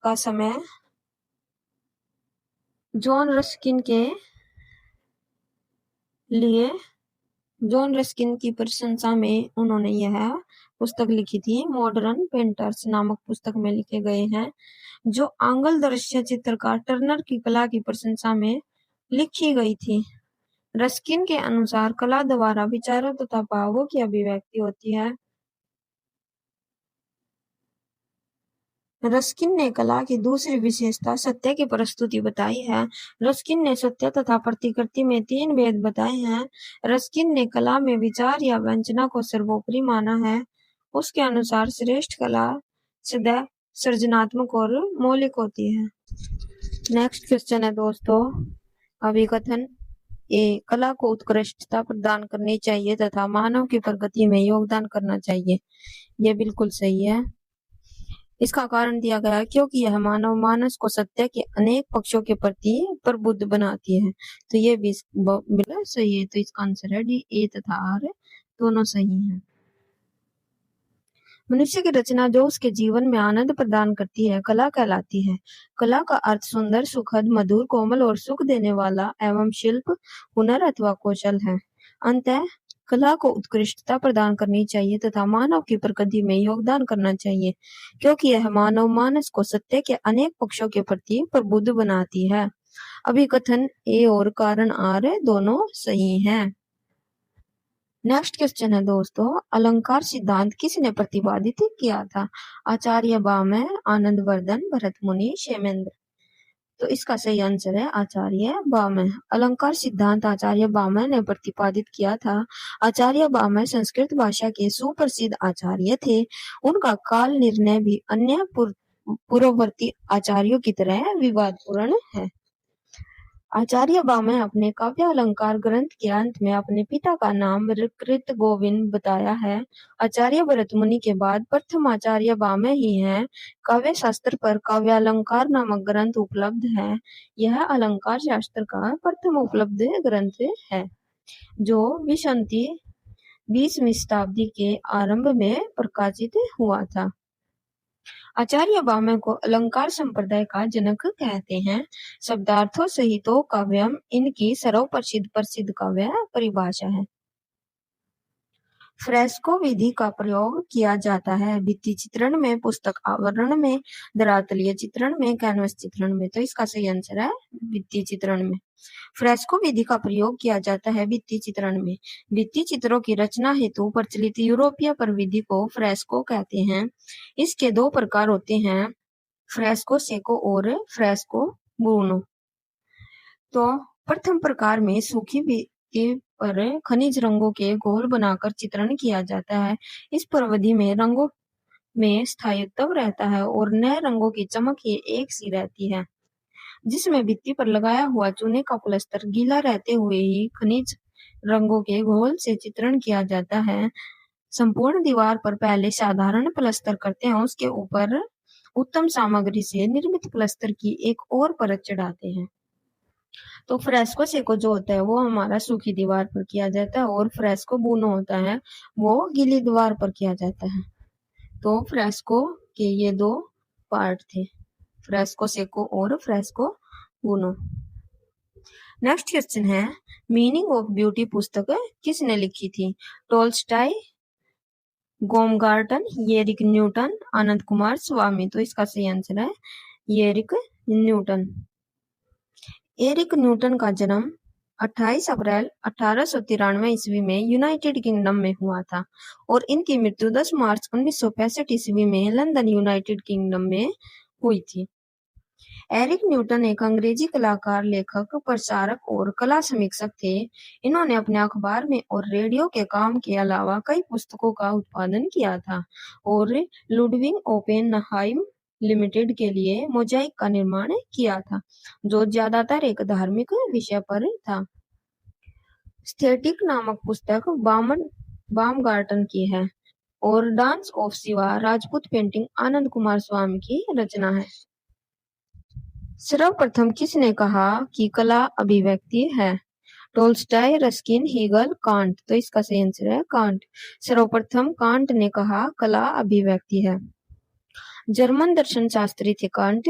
का समय, जॉन रस्किन के लिए जॉन रस्किन की प्रशंसा में उन्होंने यह पुस्तक लिखी थी। मॉडर्न पेंटर्स नामक पुस्तक में लिखे गए हैं जो आंग्ल दृश्य चित्रकार टर्नर की कला की प्रशंसा में लिखी गई थी। रस्किन के अनुसार कला द्वारा विचारों तथा भावों की अभिव्यक्ति होती है। रस्किन ने कला की दूसरी विशेषता सत्य की प्रस्तुति बताई है। रस्किन ने सत्य तथा प्रतिकृति में 3 भेद बताए हैं। रस्किन ने कला में विचार या वंचना को सर्वोपरि माना है। उसके अनुसार श्रेष्ठ कला सदैव सृजनात्मक और मौलिक होती है। नेक्स्ट क्वेश्चन है दोस्तों, अभिकथन ए, कला को उत्कृष्टता प्रदान करनी चाहिए तथा मानव की प्रगति में योगदान करना चाहिए। यह बिल्कुल सही है। इसका कारण दिया गया क्योंकि यह मानव मानस को सत्य के अनेक पक्षों के प्रति प्रबुद्ध बनाती है। तो ये भी बिल्कुल सही है। तो इसका आंसर है डी, ए तथा आर दोनों सही हैं। मनुष्य की रचना जो उसके जीवन में आनंद प्रदान करती है कला कहलाती है। कला का अर्थ सुंदर, सुखद, मधुर, कोमल और सुख देने वाला एवं शिल्प, हुनर अथवा कौशल है। अंततः कला को उत्कृष्टता प्रदान करनी चाहिए तथा मानव की प्रगति में योगदान करना चाहिए क्योंकि यह मानव मानस को सत्य के अनेक पक्षों के प्रति प्रबुद्ध बनाती है। अभिकथन ए और कारण आर दोनों सही हैं। नेक्स्ट क्वेश्चन है दोस्तों, अलंकार सिद्धांत किसने प्रतिपादित किया था? आचार्य बामय, आनंदवर्धन, भरत मुनि, क्षेमेंद्र। तो इसका सही आंसर है आचार्य बामय। अलंकार सिद्धांत आचार्य बामय ने प्रतिपादित किया था। आचार्य बामय संस्कृत भाषा के सुप्रसिद्ध आचार्य थे। उनका काल निर्णय भी अन्य पूर्ववर्ती आचार्यों की तरह विवादपूर्ण है। आचार्य बामय अपने काव्य अलंकार ग्रंथ के अंत में अपने पिता का नाम कृत गोविंद बताया है। आचार्य भरत मुनि के बाद प्रथम आचार्य बामय ही हैं। काव्य शास्त्र पर काव्य अलंकार नामक ग्रंथ उपलब्ध है। यह अलंकार शास्त्र का प्रथम उपलब्ध ग्रंथ है जो 20वीं शताब्दी के आरंभ में प्रकाशित हुआ था। आचार्य बामय को अलंकार संप्रदाय का जनक कहते हैं। शब्दार्थों सहितो काव्यम इनकी प्रसिद्ध काव्य परिभाषा है। फ्रेस्को विधि का प्रयोग किया जाता है भित्ति चित्रण में, पुस्तक आवरण में, धरातलीय चित्रण में, कैनवस चित्रण में। तो इसका सही आंसर है भित्ति चित्रण में। फ्रेस्को विधि का प्रयोग किया जाता है भित्ति चित्रण में। भित्ति चित्रों की रचना हेतु प्रचलित यूरोपीय प्रविधि को फ्रेस्को कहते हैं। इसके 2 प्रकार होते हैं, फ्रेस्को सेको और फ्रेस्को ब्रूनो। तो प्रथम प्रकार में सूखी भित्ति पर खनिज रंगों के घोल बनाकर चित्रण किया जाता है। इस प्रविधि में रंगों में स्थायित्व रहता है और नए रंगों की चमक ही एक सी रहती है, जिसमें भित्ति पर लगाया हुआ चूने का प्लास्टर गीला रहते हुए ही खनिज रंगों के घोल से चित्रण किया जाता है। संपूर्ण दीवार पर पहले साधारण प्लास्टर करते हैं, उसके ऊपर उत्तम सामग्री से निर्मित प्लास्टर की एक और परत चढ़ाते हैं। तो फ्रेस्को सेको जो होता है वो हमारा सूखी दीवार पर किया जाता है और फ्रेस्को ब्रूनो होता है वो गीली दीवार पर किया जाता है। तो फ्रेस्को के ये 2 पार्ट थे, फ्रेस्को सेको और फ्रेस्को ब्रूनो। नेक्स्ट क्वेश्चन है, मीनिंग ऑफ ब्यूटी पुस्तक किसने लिखी थी? Tolstoy, गोमगार्टन, Eric Newton, Anand Kumar स्वामी। तो इसका सही आंसर है एरिक न्यूटन। एरिक न्यूटन का जन्म 28 अप्रैल 1893 ईस्वी में यूनाइटेड किंगडम में हुआ था और इनकी मृत्यु 10 मार्च 1965 ईस्वी में लंदन यूनाइटेड किंगडम में हुई थी। एरिक न्यूटन एक अंग्रेजी कलाकार, लेखक, प्रचारक और कला समीक्षक थे। इन्होंने अपने अखबार में और रेडियो के काम के अलावा कई पुस्तकों का उत्पादन किया था और लुडविग ओपेनहाइम लिमिटेड के लिए मोजाइक का निर्माण किया था, जो ज्यादातर एक धार्मिक विषय पर था। स्थेटिक नामक पुस्तक बामगार्टन की है और dance of Shiva Rajput painting Anand Kumar स्वामी की रचना है। सर्वप्रथम किसने कहा कि कला अभिव्यक्ति है? Tolstoy, Ruskin, Hegel, Kant. तो इसका सही आंसर है कांट। सर्वप्रथम कांट ने कहा कला अभिव्यक्ति है। जर्मन दर्शन शास्त्री थे कांट।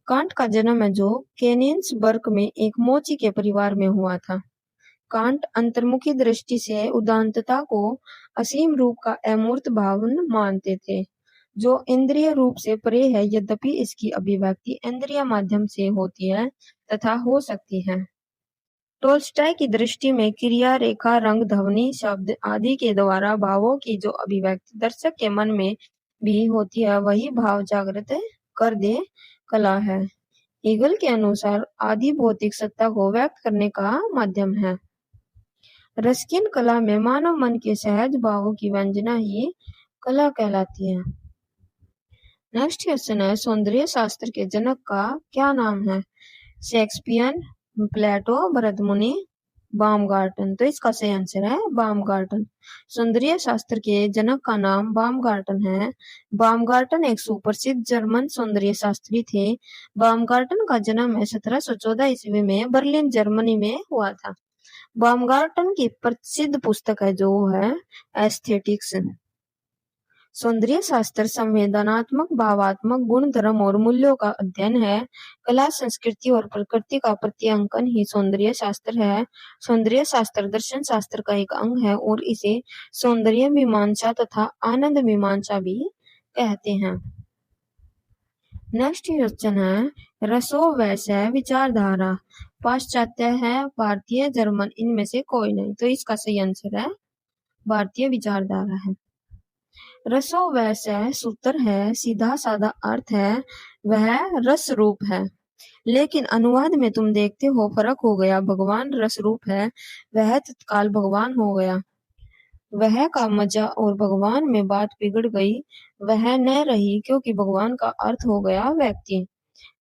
कांट का जन्म है जो केनियन्सबर्ग में एक मोची के परिवार में हुआ था। कांट अंतर्मुखी दृष्टि से उदात्तता को असीम रूप का अमूर्त भाव मानते थे, जो इंद्रिय रूप से परे है, यद्यपि इसकी अभिव्यक्ति इंद्रिय माध्यम से होती है तथा हो सकती है। टोल्स्टॉय की दृष्टि में क्रिया, रेखा, रंग, ध्वनि, शब्द आदि के द्वारा भावों की जो अभिव्यक्ति दर्शक के मन में भी होती है, वही भाव जागृत कर दे कला है। हीगल के अनुसार आदि भौतिक सत्ता को व्यक्त करने का माध्यम है। रस्किन कला में मानव मन के सहज भावों की व्यंजना ही कला कहलाती है। नेक्स्ट क्वेश्चन है, सौंदर्य शास्त्र के जनक का क्या नाम है? शेक्सपियर, प्लेटो, भरत मुनि, बामगार्टन। तो इसका सही आंसर है बामगार्टन। सौंदर्य शास्त्र के जनक का नाम बामगार्टन है। बामगार्टन एक सुप्रसिद्ध जर्मन सौंदर्य शास्त्री थे। बामगार्टन का जन्म 1714 ईस्वी में बर्लिन, जर्मनी में हुआ था। बामगार्टन की प्रसिद्ध पुस्तक है जो है एस्थेटिक्स। सौंदर्य शास्त्र संवेदनात्मक, भावात्मक गुण, धर्म और मूल्यों का अध्ययन है। कला, संस्कृति और प्रकृति का प्रत्यांकन ही सौंदर्य शास्त्र है। सौंदर्य शास्त्र दर्शन शास्त्र का एक अंग है और इसे सौंदर्य मीमांसा तथा आनंद मीमांसा भी कहते हैं। नेक्स्ट क्वेश्चन है, रसो वैसे विचारधारा पाश्चात्य है, भारतीय, जर्मन, इनमें से कोई नहीं। तो इसका सही आंसर है भारतीय विचारधारा है। रसो वैसे सूत्र है, सीधा साधा अर्थ है, वह रस रूप है। लेकिन अनुवाद में तुम देखते हो फर्क हो गया। भगवान रस रूप है, वह तत्काल भगवान हो गया। वह का मजा और भगवान में बात बिगड़ गई, वह न रही, क्योंकि भगवान का अर्थ हो गया व्यक्ति।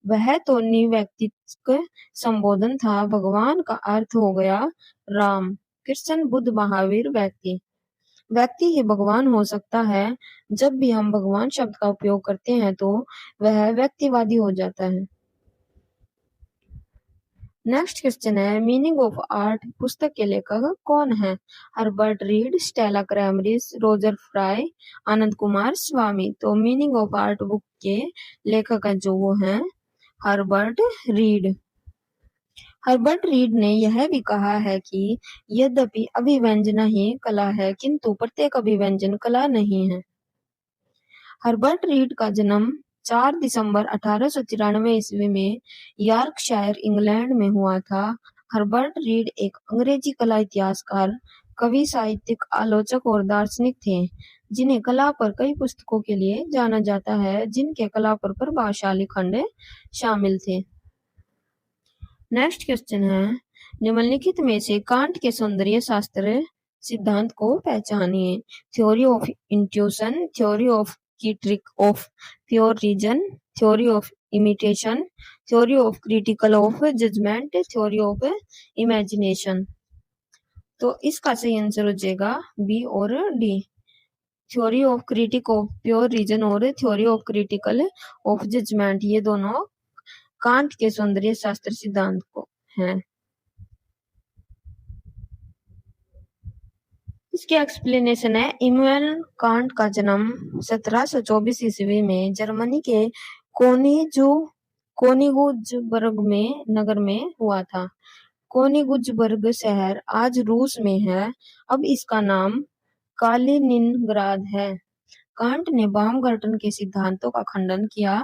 वह तो निव्यक्तिक संबोधन था, भगवान का अर्थ हो गया राम, कृष्ण, बुद्ध, महावीर। व्यक्ति ही भगवान हो सकता है। जब भी हम भगवान शब्द का उपयोग करते हैं तो वह व्यक्तिवादी हो जाता है। नेक्स्ट क्वेश्चन है, मीनिंग ऑफ आर्ट पुस्तक के लेखक कौन है? Herbert Read, Stella Kramrisch, Roger Fry, Anand Kumar स्वामी। तो मीनिंग ऑफ आर्ट बुक के लेखक है जो वो है हर्बर्ट रीड। हर्बर्ट रीड ने यह भी कहा है कि यद्यपि अभिव्यंजना ही कला है, किंतु प्रत्येक अभिव्यंजन कला नहीं है। हर्बर्ट रीड का जन्म 4 दिसंबर 1893 ईस्वी में यॉर्कशायर, इंग्लैंड में हुआ था। हर्बर्ट रीड एक अंग्रेजी कला इतिहासकार, कवि, साहित्यिक आलोचक और दार्शनिक थे, जिन्हें कला पर कई पुस्तकों के लिए जाना जाता है, जिनके कला पर प्रभावशाली खंड शामिल थे। नेक्स्ट क्वेश्चन है, निम्नलिखित में से कांट के सौंदर्य शास्त्र सिद्धांत को पहचानिए। Theory of intuition, theory of critique of pure reason, theory of imitation, theory of critical of judgement, theory of imagination. तो इसका सही आंसर हो जाएगा बी और D, theory of critique of pure reason और theory of critical of judgement. ये दोनों can't के सौंदर्य शास्त्र सिद्धांत को हैं। इसके एक्सप्लेनेशन है, इमैनुअल कांट का जन्म 1724 ईस्वी में जर्मनी के कोनिगुजबर्ग में नगर में हुआ था। कोनिगुजबर्ग शहर आज रूस में है। अब इसका नाम कालिनिनग्राद है। कांट ने बामगार्टन के सिद्धांतों का खंडन किया।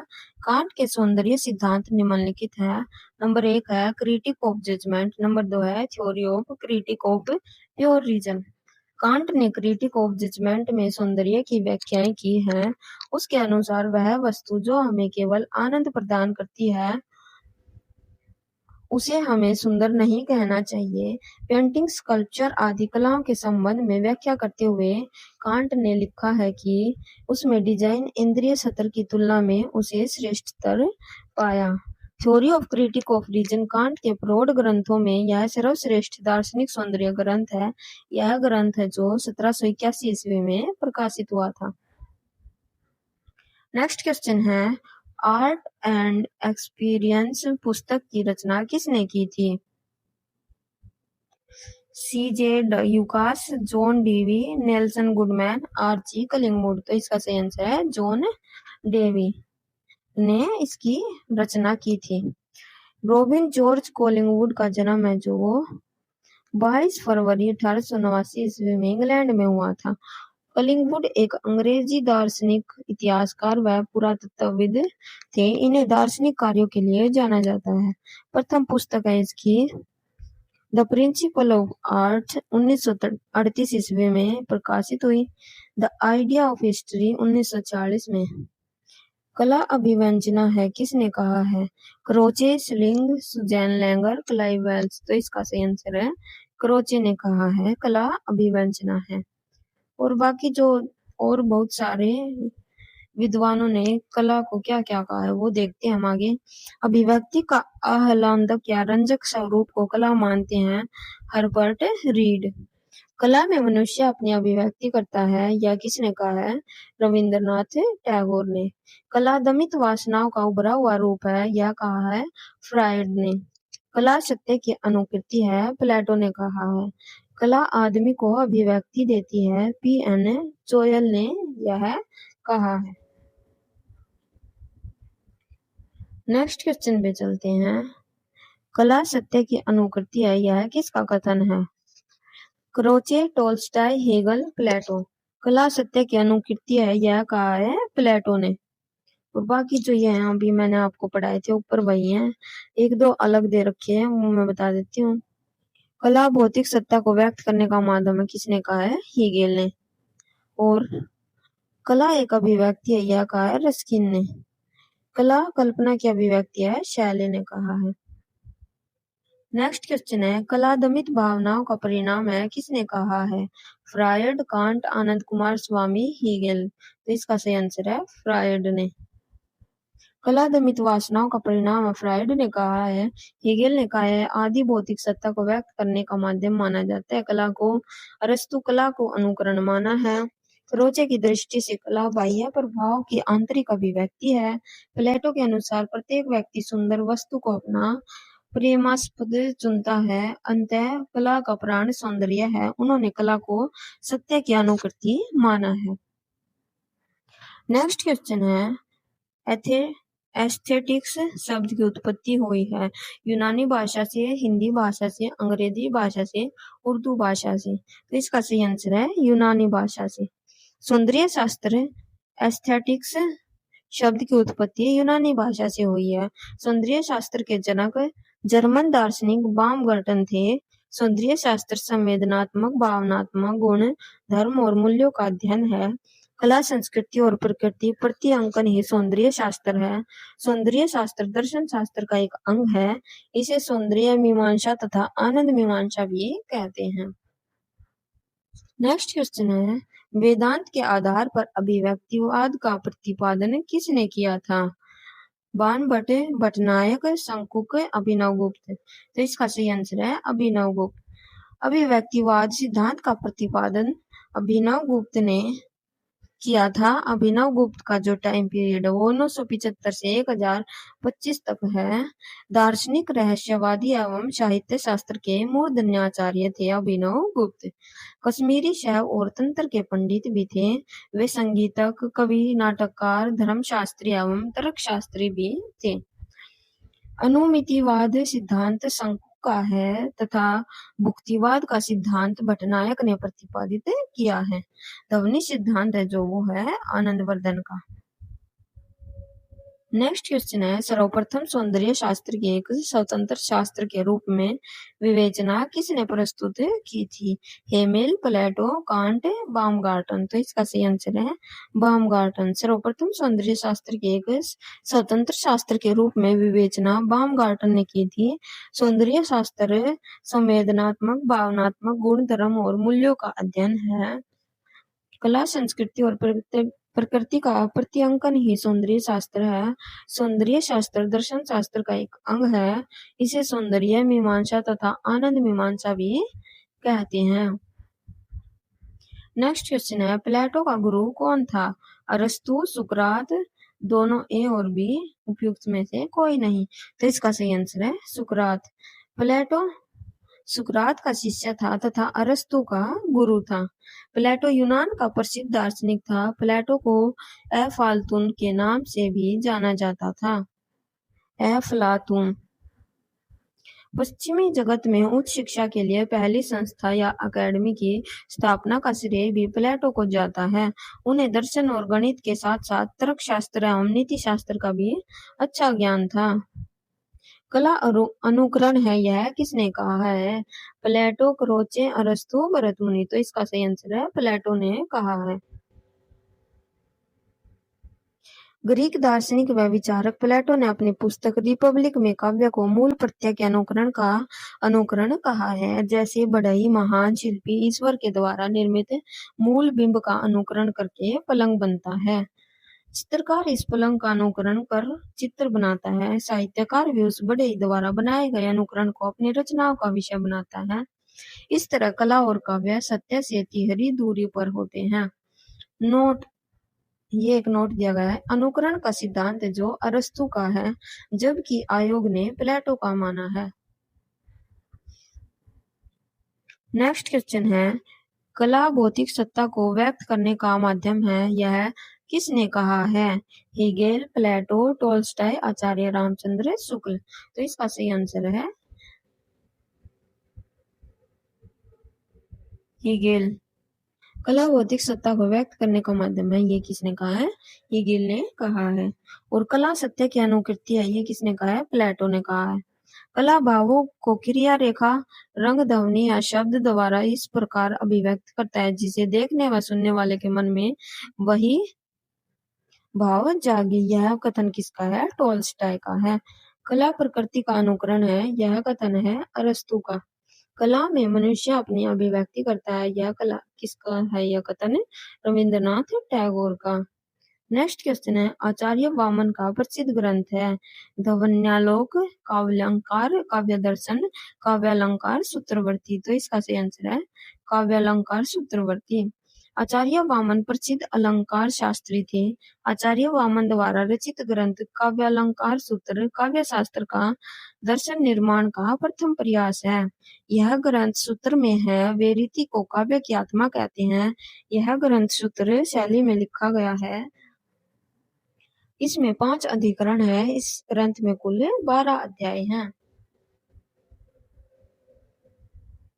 कांट के सौंदर्य सिद्धांत निम्नलिखित है। नंबर 1 है क्रिटिक ऑफ जजमेंट, नंबर 2 है theory of critique of pure reason. Kant ने क्रिटिक ऑफ जजमेंट में सौंदर्य की व्याख्याएं की हैं। उसके अनुसार वह वस्तु जो हमें केवल आनंद प्रदान करती है उसे हमें सुंदर नहीं कहना चाहिए। पेंटिंग, स्कल्पचर आदि कलाओं के संबंध में व्याख्या करते हुए कांट ने लिखा है कि उसमें डिजाइन इंद्रिय सत्र की तुलना में उसे श्रेष्ठतर पाया। Theory of critique of reason Kant के प्रौढ़ ग्रंथों में यह सर्वश्रेष्ठ दार्शनिक सौंदर्य ग्रंथ है। यह ग्रंथ है जो 1781 ईस्वी में प्रकाशित हुआ था। नेक्स्ट क्वेश्चन है, आर्ट एंड एक्सपीरियंस पुस्तक की रचना किसने की थी? C.J. Ducasse, John Dewey, Nelson Goodman, Archie Collingwood. तो इसका सही आंसर है जॉन डेवी ने इसकी रचना की थी। रॉबिन जॉर्ज कॉलिंगवुड का जन्म है जो 22 फरवरी 1889 ईस्वी में इंग्लैंड में हुआ था। कलिंगवुड एक अंग्रेजी दार्शनिक, इतिहासकार व पुरातत्वविद थे। इन्हें दार्शनिक कार्यों के लिए जाना जाता है। प्रथम पुस्तक है इसकी द प्रिंसिपल ऑफ आर्ट 1938 ईस्वी में प्रकाशित हुई। द आइडिया ऑफ हिस्ट्री 1940 में। कला अभिव्यंजना है किसने कहा है? क्रोचे, स्लिंग, सुजैन लैंगर, क्लाइव वेल्स। तो इसका सही आंसर है क्रोचे ने कहा है कला अभिव्यंजना है। और बाकी जो और बहुत सारे विद्वानों ने कला को क्या क्या कहा है वो देखते हैं हम आगे। अभिव्यक्ति का आह्लादक या रंजक स्वरूप को कला मानते हैं हर्बर्ट रीड। कला में मनुष्य अपनी अभिव्यक्ति करता है, यह किसने कहा है? रविंद्रनाथ टैगोर ने। कला दमित वासनाओं का उभरा हुआ रूप है, यह कहा है फ्रायड ने। कला सत्य की अनुकृति है, प्लेटो ने कहा है। कला आदमी को अभिव्यक्ति देती है, P.N. चोयल ने यह कहा है। नेक्स्ट क्वेश्चन पे चलते हैं। कला सत्य की अनुकृति है, यह किसका कथन है? क्रोचे, टोल्स्टाय, हेगल, प्लेटो। कला सत्य की अनुकृति है, यह कहा है प्लेटो ने। और बाकी जो ये हैं अभी मैंने आपको पढ़ाए थे ऊपर वही हैं, एक दो अलग दे रखे हैं वो मैं बता देती हूँ। कला भौतिक सत्ता को व्यक्त करने का माध्यम है, किसने कहा है? हीगेल ने। और कला एक अभिव्यक्ति है, यह कहा है रस्किन ने। कला कल्पना की अभिव्यक्ति है, शैले ने कहा है। नेक्स्ट क्वेश्चन है, कला दमित भावनाओं का परिणाम है, किसने कहा है? Freud, Kant, Anand Kumar Swami, Hegel. तो इसका सही आंसर है फ्रायड ने। कला दमित वासनाओं का परिणाम फ्रायड ने कहा है। हेगेल ने कहा है आदि भौतिक सत्ता को व्यक्त करने का माध्यम माना जाता है कला को। अरस्तु कला को अनुकरण माना है। क्रोचे की दृष्टि से कला बाह्य प्रभाव की आंतरिक अभिव्यक्ति है। प्लेटो के अनुसार प्रत्येक व्यक्ति सुंदर वस्तु को अपना प्रेमास्पद चुनता है। अंततः कला का प्राण सौंदर्य है। उन्होंने कला को सत्य की अनुकृति माना है। नेक्स्ट क्वेश्चन है, एस्थेटिक्स शब्द की उत्पत्ति हुई है यूनानी भाषा से, हिंदी भाषा से, अंग्रेजी भाषा से, उर्दू भाषा से। तो इसका सही आंसर है यूनानी भाषा से। सौंदर्य शास्त्र एस्थेटिक्स शब्द की उत्पत्ति यूनानी भाषा से हुई है। सौंदर्य शास्त्र के जनक जर्मन दार्शनिक बामगर्टन थे। सौंदर्य शास्त्र संवेदनात्मक, भावनात्मक गुण, धर्म और मूल्यों का अध्ययन है। कला, संस्कृति और प्रकृति प्रति अंकन ही सौंदर्य शास्त्र है। सौंदर्य शास्त्र दर्शन शास्त्र का एक अंग है। इसे सौंदर्य मीमांसा तथा आनंद मीमांसा भी कहते हैं। नेक्स्ट क्वेश्चन है, वेदांत के आधार पर अभिव्यक्तिवाद का प्रतिपादन किसने किया था? बाणभट्ट, भट्टनायक, शंकुक, अभिनवगुप्त। तो इसका सही आंसर है अभिनवगुप्त। अभिव्यक्तिवाद सिद्धांत का प्रतिपादन अभिनवगुप्त ने किया था। अभिनवगुप्त का जो टाइम पीरियड है वो 975 से 1025 तक है। दार्शनिक, रहस्यवादी एवं साहित्य शास्त्र के मूर्धन्याचार्य थे अभिनवगुप्त। कश्मीरी शैव और तंत्र के पंडित भी थे। वे संगीतक, कवि, नाटककार, धर्मशास्त्री एवं तर्कशास्त्री भी थे। अनुमितिवाद सिद्धांत शंकु का है तथा भुक्तिवाद का सिद्धांत भट्टनायक ने प्रतिपादित किया है। ध्वनि सिद्धांत है जो वो है आनंदवर्धन का। नेक्स्ट क्वेश्चन है, सर्वप्रथम सौंदर्य शास्त्र की एक स्वतंत्र शास्त्र के रूप में विवेचना किसने प्रस्तुत की थी? Hegel, Plato, Kant, Baumgarten. तो इसका सही आंसर है बामगार्टन। सर्वप्रथम सौंदर्य शास्त्र के एक स्वतंत्र शास्त्र के रूप में विवेचना बामगार्टन ने की थी। सौंदर्य शास्त्र संवेदनात्मक, भावनात्मक गुण, धर्म और मूल्यों का अध्ययन है। कला, संस्कृति और प्रकृति का प्रत्यांकन ही सौंदर्य शास्त्र है। सौंदर्य शास्त्र दर्शन शास्त्र का एक अंग है। इसे सौंदर्य मीमांसा तथा आनंद मीमांसा भी कहते हैं। नेक्स्ट क्वेश्चन है, प्लेटो का गुरु कौन था? अरस्तु, सुकरात, दोनों ए और बी, उपयुक्त में से कोई नहीं। तो इसका सही आंसर है सुकरात। प्लेटो सुकरात का शिष्य था तथा अरस्तु का गुरु था। प्लेटो यूनान का प्रसिद्ध दार्शनिक था। प्लेटो को अफलातून के नाम से भी जाना जाता था। अफलातून। पश्चिमी जगत में उच्च शिक्षा के लिए पहली संस्था या अकेडमी की स्थापना का श्रेय भी प्लेटो को जाता है। उन्हें दर्शन और गणित के साथ साथ तर्कशास्त्र एवं नीति शास्त्र का भी अच्छा ज्ञान था। कला अनुकरण है, यह किसने कहा है? प्लेटो, क्रोचे, अरस्तु, भरत मुनि। तो इसका सही आंसर है प्लेटो ने कहा है। ग्रीक दार्शनिक व विचारक प्लेटो ने अपनी पुस्तक रिपब्लिक में काव्य को मूल प्रत्यय के अनुकरण कहा है। जैसे बढ़ई महान शिल्पी ईश्वर के द्वारा निर्मित मूल बिंब का अनुकरण करके पलंग बनता है। चित्रकार इस पलंग का अनुकरण कर चित्र बनाता है। साहित्यकार भी उस बढ़ई द्वारा बनाए गए अनुकरण को अपनी रचनाओं का विषय बनाता है। इस तरह कला और काव्य सत्य से तिहरी दूरी पर होते हैं। नोट, ये एक नोट दिया गया है। अनुकरण का सिद्धांत जो अरस्तु का है, जबकि आयोग ने प्लेटो का माना है। नेक्स्ट क्वेश्चन है, कला भौतिक सत्ता को व्यक्त करने का माध्यम है, यह किसने कहा है? हेगेल, प्लेटो, टोल्स्टॉय, आचार्य रामचंद्र शुक्ल। तो इसका सही आंसर है हेगेल। कला भौतिक सत्ता को व्यक्त करने का माध्यम है, ये किसने कहा है? हेगेल ने कहा है। और कला सत्य की अनुकृति है, ये किसने कहा है? प्लेटो ने कहा है। कला भावों को क्रिया रेखा, रंग, ध्वनि या शब्द द्वारा इस प्रकार अभिव्यक्त करता है जिसे देखने व सुनने वाले के मन में वही भाव जागे। यह कथन किसका है? टोल्स्टॉय का है। कला प्रकृति का अनुकरण है, यह कथन है अरस्तु का। कला में मनुष्य अपनी अभिव्यक्ति करता है, यह कला किसका है? यह कथन रविंद्रनाथ टैगोर का। नेक्स्ट क्वेश्चन है, आचार्य वामन का प्रसिद्ध ग्रंथ है ध्वन्यालोक, काव्यालंकार, काव्य दर्शन, काव्यालंकार, सूत्रवर्ती। तो इसका सही आंसर है काव्यालंकार सूत्रवर्ती। आचार्य वामन प्रसिद्ध अलंकार शास्त्री थे। आचार्य वामन द्वारा रचित ग्रंथ काव्यालंकार सूत्र काव्य शास्त्र का दर्शन निर्माण का प्रथम प्रयास है। यह ग्रंथ सूत्र में है, वे रीति को काव्य की आत्मा कहते हैं। यह ग्रंथ सूत्र शैली में लिखा गया है। इसमें 5 अधिकरण है। इस ग्रंथ में कुल 12 अध्याय हैं।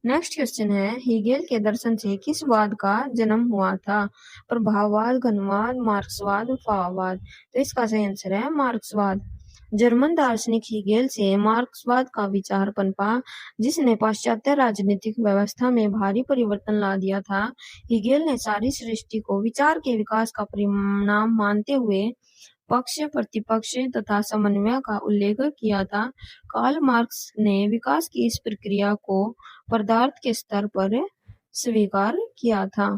नेक्स्ट क्वेश्चन है, हेगेल के दर्शन से किस वाद का जन्म हुआ था? प्रभाववाद, घनवाद, मार्क्सवाद, फाववाद। तो इसका सही आंसर है मार्क्सवाद। जर्मन दार्शनिक हेगेल से मार्क्सवाद का विचार पनपा, जिसने पाश्चात्य राजनीतिक व्यवस्था में भारी परिवर्तन ला दिया था। हेगेल ने सारी सृष्टि को विचार के विकास का परिणाम मानते हुए पक्ष, प्रतिपक्ष तथा समन्वय का उल्लेख किया था। कार्ल मार्क्स ने विकास की इस प्रक्रिया को पदार्थ के स्तर पर स्वीकार किया था।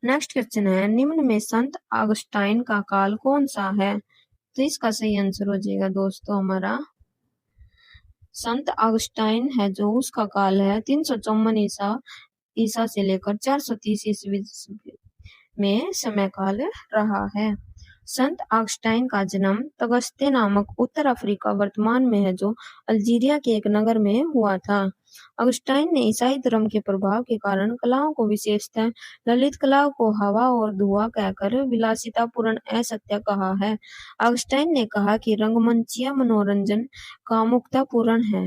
नेक्स्ट क्वेश्चन है, निम्न में संत ऑगस्टाइन का काल कौन सा है? तो इसका सही आंसर हो जाएगा दोस्तों हमारा संत ऑगस्टाइन है, जो उसका काल है 354 ईसा से लेकर 430 ईस्वी में समय काल रहा है। संत ऑगस्टाइन का जन्म तगस्ते नामक उत्तर अफ्रीका वर्तमान में है, जो अल्जीरिया के एक नगर में हुआ था। ऑगस्टाइन ने ईसाई धर्म के प्रभाव के कारण कलाओं को, विशेषतः ललित कला को हवा और धुआं कहकर विलासितापूर्ण असत्य कहा है। ऑगस्टाइन ने कहा कि रंगमंचीय मनोरंजन कामुकतापूर्ण है।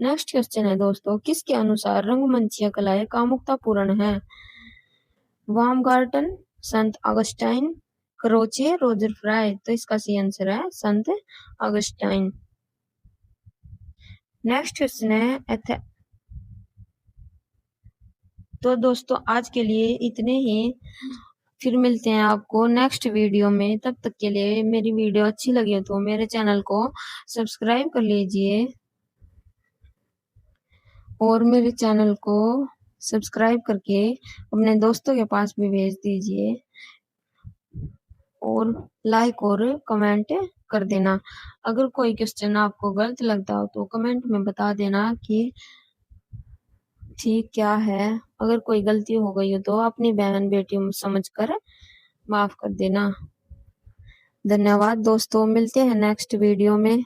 नेक्स्ट क्वेश्चन है दोस्तों, किसके अनुसार रंगमंचीय कलाएं कामुकतापूर्ण है? बामगार्टन, संत ऑगस्टाइन, क्रोचे, रोजर फ्राई। तो इसका सही आंसर है संत ऑगस्टाइन। नेक्स्ट क्वेश्चन है तो दोस्तों आज के लिए इतने ही। फिर मिलते हैं आपको नेक्स्ट वीडियो में। तब तक के लिए मेरी वीडियो अच्छी लगी हो तो मेरे चैनल को सब्सक्राइब कर लीजिए और मेरे चैनल को सब्सक्राइब करके अपने दोस्तों के पास भी भेज दीजिए और लाइक और कमेंट कर देना। अगर कोई क्वेश्चन आपको गलत लगता हो तो कमेंट में बता देना कि ठीक क्या है। अगर कोई गलती हो गई हो तो अपनी बहन बेटी समझकर माफ कर देना। धन्यवाद दोस्तों, मिलते हैं नेक्स्ट वीडियो में।